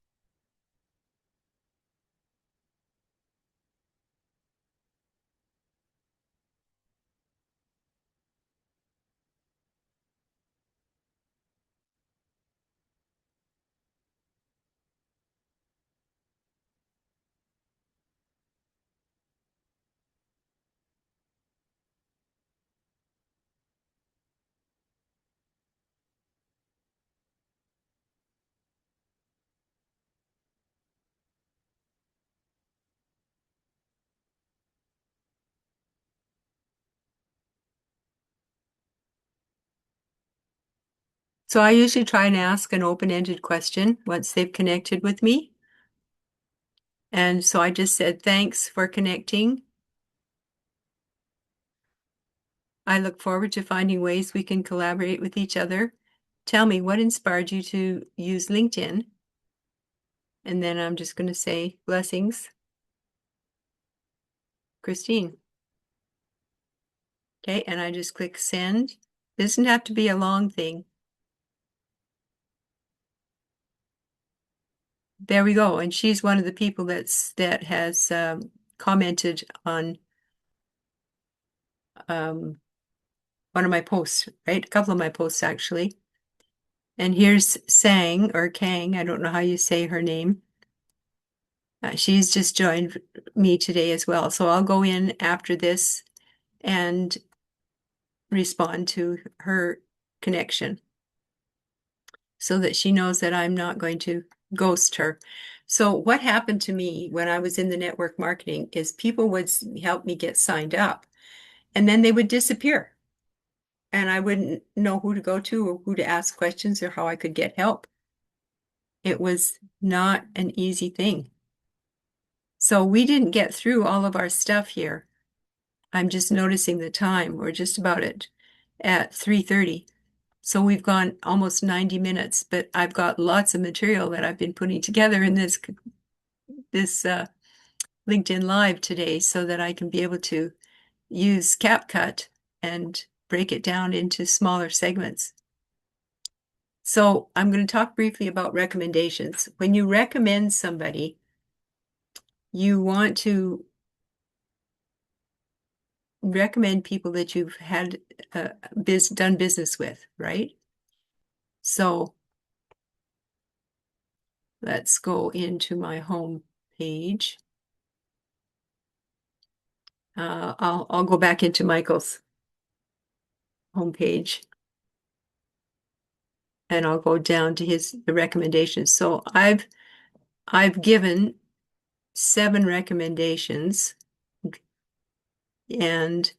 So I usually try and ask an open-ended question once they've connected with me. And so I just said, thanks for connecting. I look forward to finding ways we can collaborate with each other. Tell me what inspired you to use LinkedIn. And then I'm just going to say blessings, Christine. Okay, and I just click send. It doesn't have to be a long thing. There we go. And she's one of the people that has commented on one of my posts, right? A couple of my posts actually. And here's Sang or Kang. I don't know how you say her name. She's just joined me today as well. So I'll go in after this and respond to her connection so that she knows that I'm not going to ghost her. So what happened to me when I was in the network marketing is people would help me get signed up and then they would disappear. And I wouldn't know who to go to or who to ask questions or how I could get help. It was not an easy thing. So we didn't get through all of our stuff here. I'm just noticing the time. We're just about at 3:30. So we've gone almost 90 minutes, but I've got lots of material that I've been putting together in this LinkedIn Live today so that I can be able to use CapCut and break it down into smaller segments. So I'm going to talk briefly about recommendations. When you recommend somebody, you want to recommend people that you've had done business with, right? So let's go into my home page. I'll go back into Michael's homepage and I'll go down to the recommendations. So I've given 7 recommendations and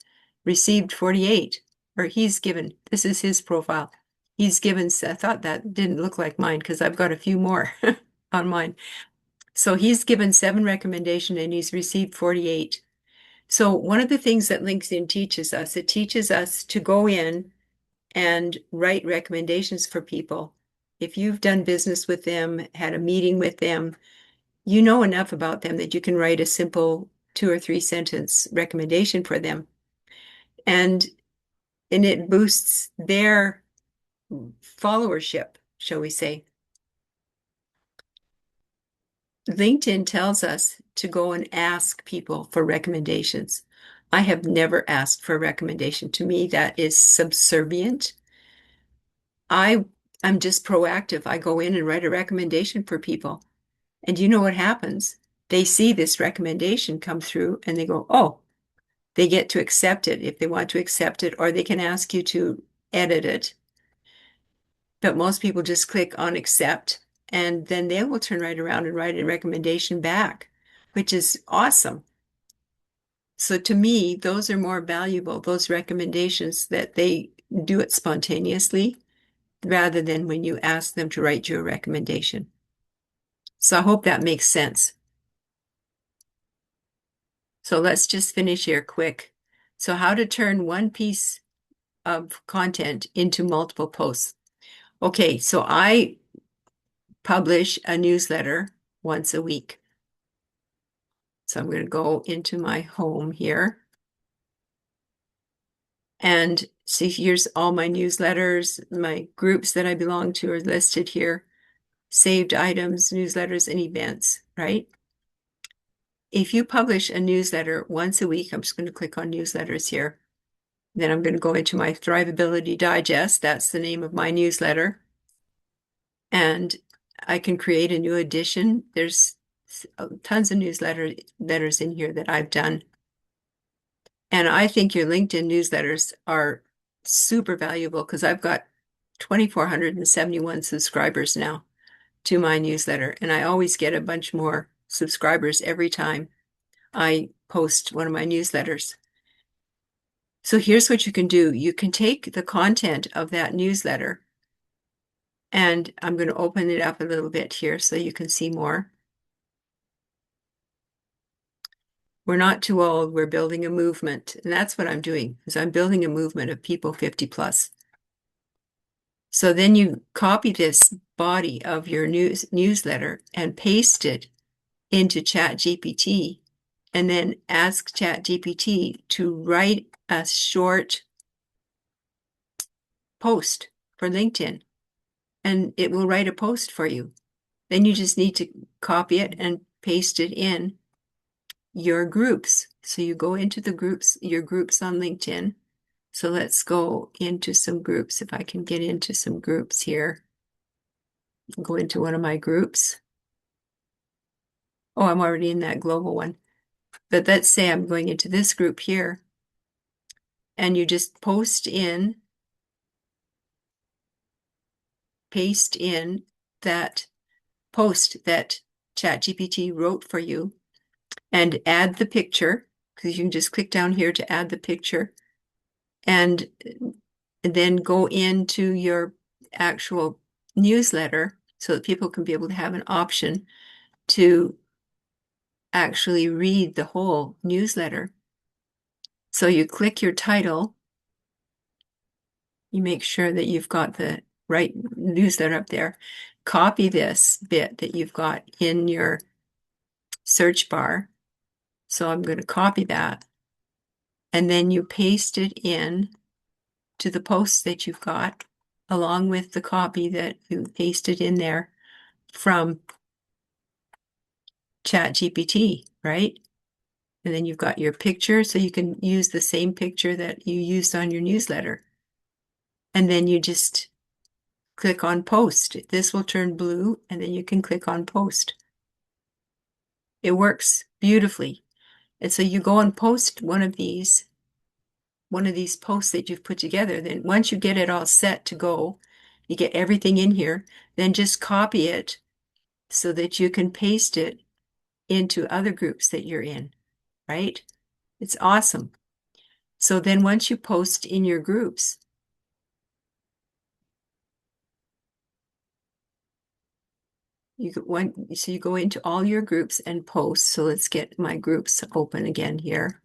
received 48, or he's given, this is his profile. He's given, I thought that didn't look like mine because I've got a few more on mine. So he's given 7 recommendations and he's received 48. So one of the things that LinkedIn teaches us, it teaches us to go in and write recommendations for people. If you've done business with them, had a meeting with them, you know enough about them that you can write a simple 2 or 3 sentence recommendation for them. And it boosts their followership, shall we say. LinkedIn tells us to go and ask people for recommendations. I have never asked for a recommendation. To me, that is subservient. I'm just proactive. I go in and write a recommendation for people. And you know what happens? They see this recommendation come through and they go, oh, they get to accept it if they want to accept it, or they can ask you to edit it. But most people just click on accept and then they will turn right around and write a recommendation back, which is awesome. So to me, those are more valuable, those recommendations that they do it spontaneously rather than when you ask them to write you a recommendation. So I hope that makes sense. So let's just finish here quick. So how to turn one piece of content into multiple posts. Okay, so I publish a newsletter once a week. So I'm going to go into my home here and see here's all my newsletters. My groups that I belong to are listed here. Saved items, newsletters, and events, right? If you publish a newsletter once a week, I'm just going to click on newsletters here. Then I'm going to go into my Thrivability Digest. That's the name of my newsletter. And I can create a new edition. There's tons of newsletters in here that I've done. And I think your LinkedIn newsletters are super valuable because I've got 2,471 subscribers now to my newsletter. And I always get a bunch more subscribers every time I post one of my newsletters. So here's what you can do. You can take the content of that newsletter, and I'm going to open it up a little bit here so you can see more. We're not too old. We're building a movement. And that's what I'm doing, is I'm building a movement of people 50 plus. So then you copy this body of your newsletter and paste it into ChatGPT and then ask ChatGPT to write a short post for LinkedIn and it will write a post for you. Then you just need to copy it and paste it in your groups. So you go into the groups, your groups on LinkedIn. So let's go into some groups. If I can get into some groups here, go into one of my groups. Oh, I'm already in that global one. But let's say I'm going into this group here and you just paste in that post that ChatGPT wrote for you and add the picture, because you can just click down here to add the picture, and then go into your actual newsletter so that people can be able to have an option to actually read the whole newsletter. So you click your title, you make sure that you've got the right newsletter up there, copy this bit that you've got in your search bar. So I'm going to copy that, and then you paste it in to the post that you've got, along with the copy that you pasted in there from ChatGPT, right? And then you've got your picture, so you can use the same picture that you used on your newsletter. And then you just click on post. This will turn blue, and then you can click on post. It works beautifully. And so you go and post one of these posts that you've put together. Then once you get it all set to go, you get everything in here, then just copy it so that you can paste it into other groups that you're in, right? It's awesome. So then once you post in your groups, you go into all your groups and post. So let's get my groups open again here.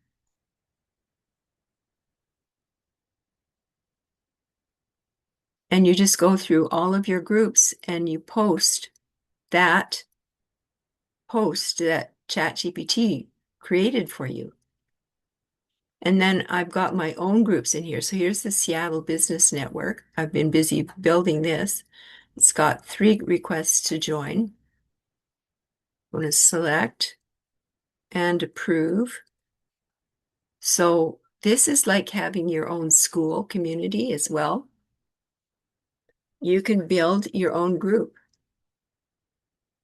And you just go through all of your groups and you post that post that ChatGPT created for you. And then I've got my own groups in here. So here's the Seattle Business Network. I've been busy building this. It's got 3 requests to join. I'm going to select and approve. So this is like having your own school community as well. You can build your own group.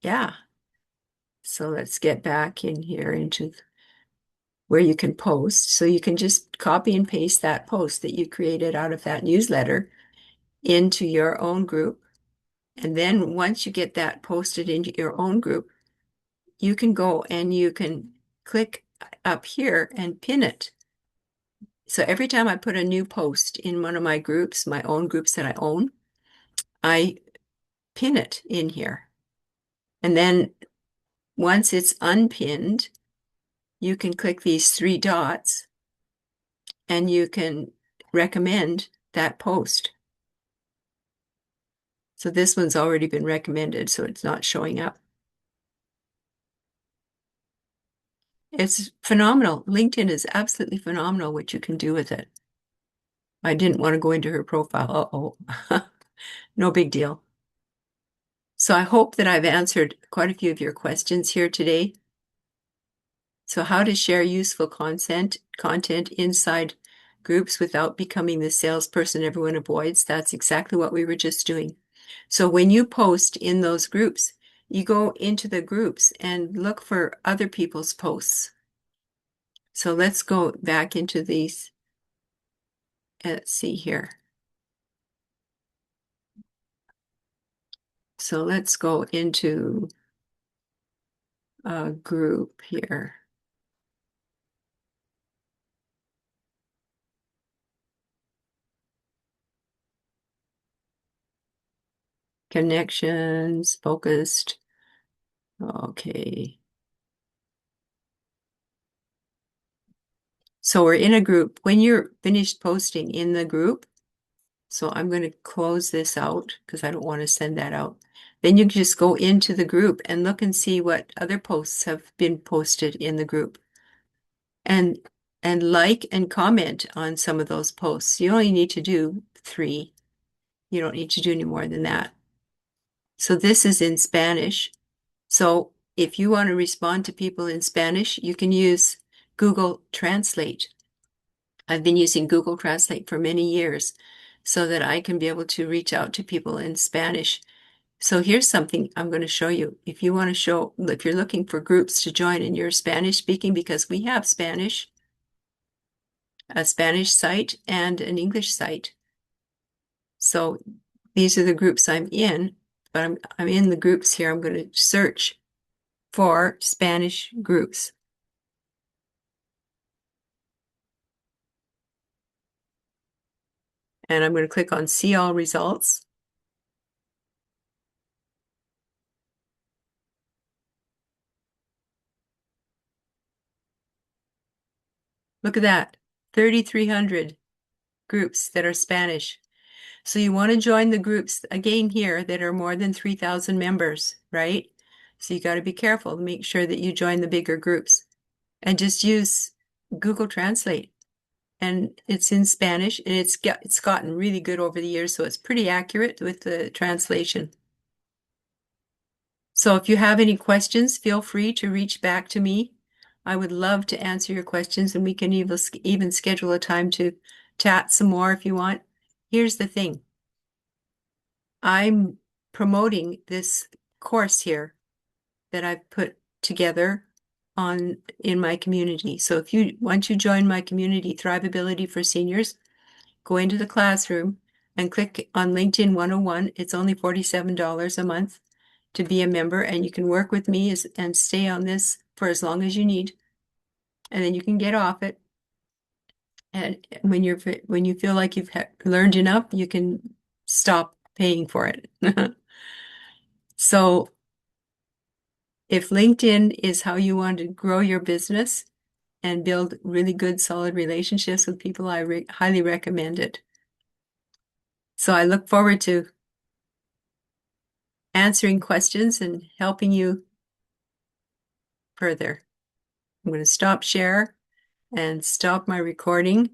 Yeah. So let's get back in here into where you can post. So you can just copy and paste that post that you created out of that newsletter into your own group. And then once you get that posted into your own group, you can go and you can click up here and pin it. So every time I put a new post in one of my groups, my own groups that I own, I pin it in here. And then once it's unpinned, you can click these 3 dots and you can recommend that post. So this one's already been recommended, so it's not showing up. It's phenomenal. LinkedIn is absolutely phenomenal what you can do with it. I didn't want to go into her profile. Uh-oh. No big deal. So I hope that I've answered quite a few of your questions here today. So how to share useful content inside groups without becoming the salesperson everyone avoids. That's exactly what we were just doing. So when you post in those groups, you go into the groups and look for other people's posts. So let's go back into these. Let's see here. So let's go into a group here. Connections, focused. Okay. So we're in a group. When you're finished posting in the group, so I'm going to close this out because I don't want to send that out. Then you can just go into the group and look and see what other posts have been posted in the group. And like and comment on some of those posts. You only need to do 3. You don't need to do any more than that. So this is in Spanish. So if you want to respond to people in Spanish, you can use Google Translate. I've been using Google Translate for many years so that I can be able to reach out to people in Spanish. So here's something I'm going to show you. If you want to show, if you're looking for groups to join and you're Spanish speaking, because we have Spanish, a Spanish site and an English site. So these are the groups I'm in. but I'm in the groups here. I'm going to search for Spanish groups. And I'm going to click on See All Results. Look at that, 3,300 groups that are Spanish. So you want to join the groups again here that are more than 3,000 members, right? So you got to be careful to make sure that you join the bigger groups and just use Google Translate. And it's in Spanish and it's gotten really good over the years, so it's pretty accurate with the translation. So if you have any questions, feel free to reach back to me. I would love to answer your questions, and we can even schedule a time to chat some more if you want. Here's the thing. I'm promoting this course here that I've put together in my community. So once you join my community, Thrivability for Seniors, go into the classroom and click on LinkedIn 101. It's only $47 a month to be a member, and you can work with me and stay on this for as long as you need. And then you can get off it. And when you feel like you've learned enough, you can stop paying for it. So if LinkedIn is how you want to grow your business and build really good, solid relationships with people, I highly recommend it. So I look forward to answering questions and helping you further. I'm going to stop share and stop my recording.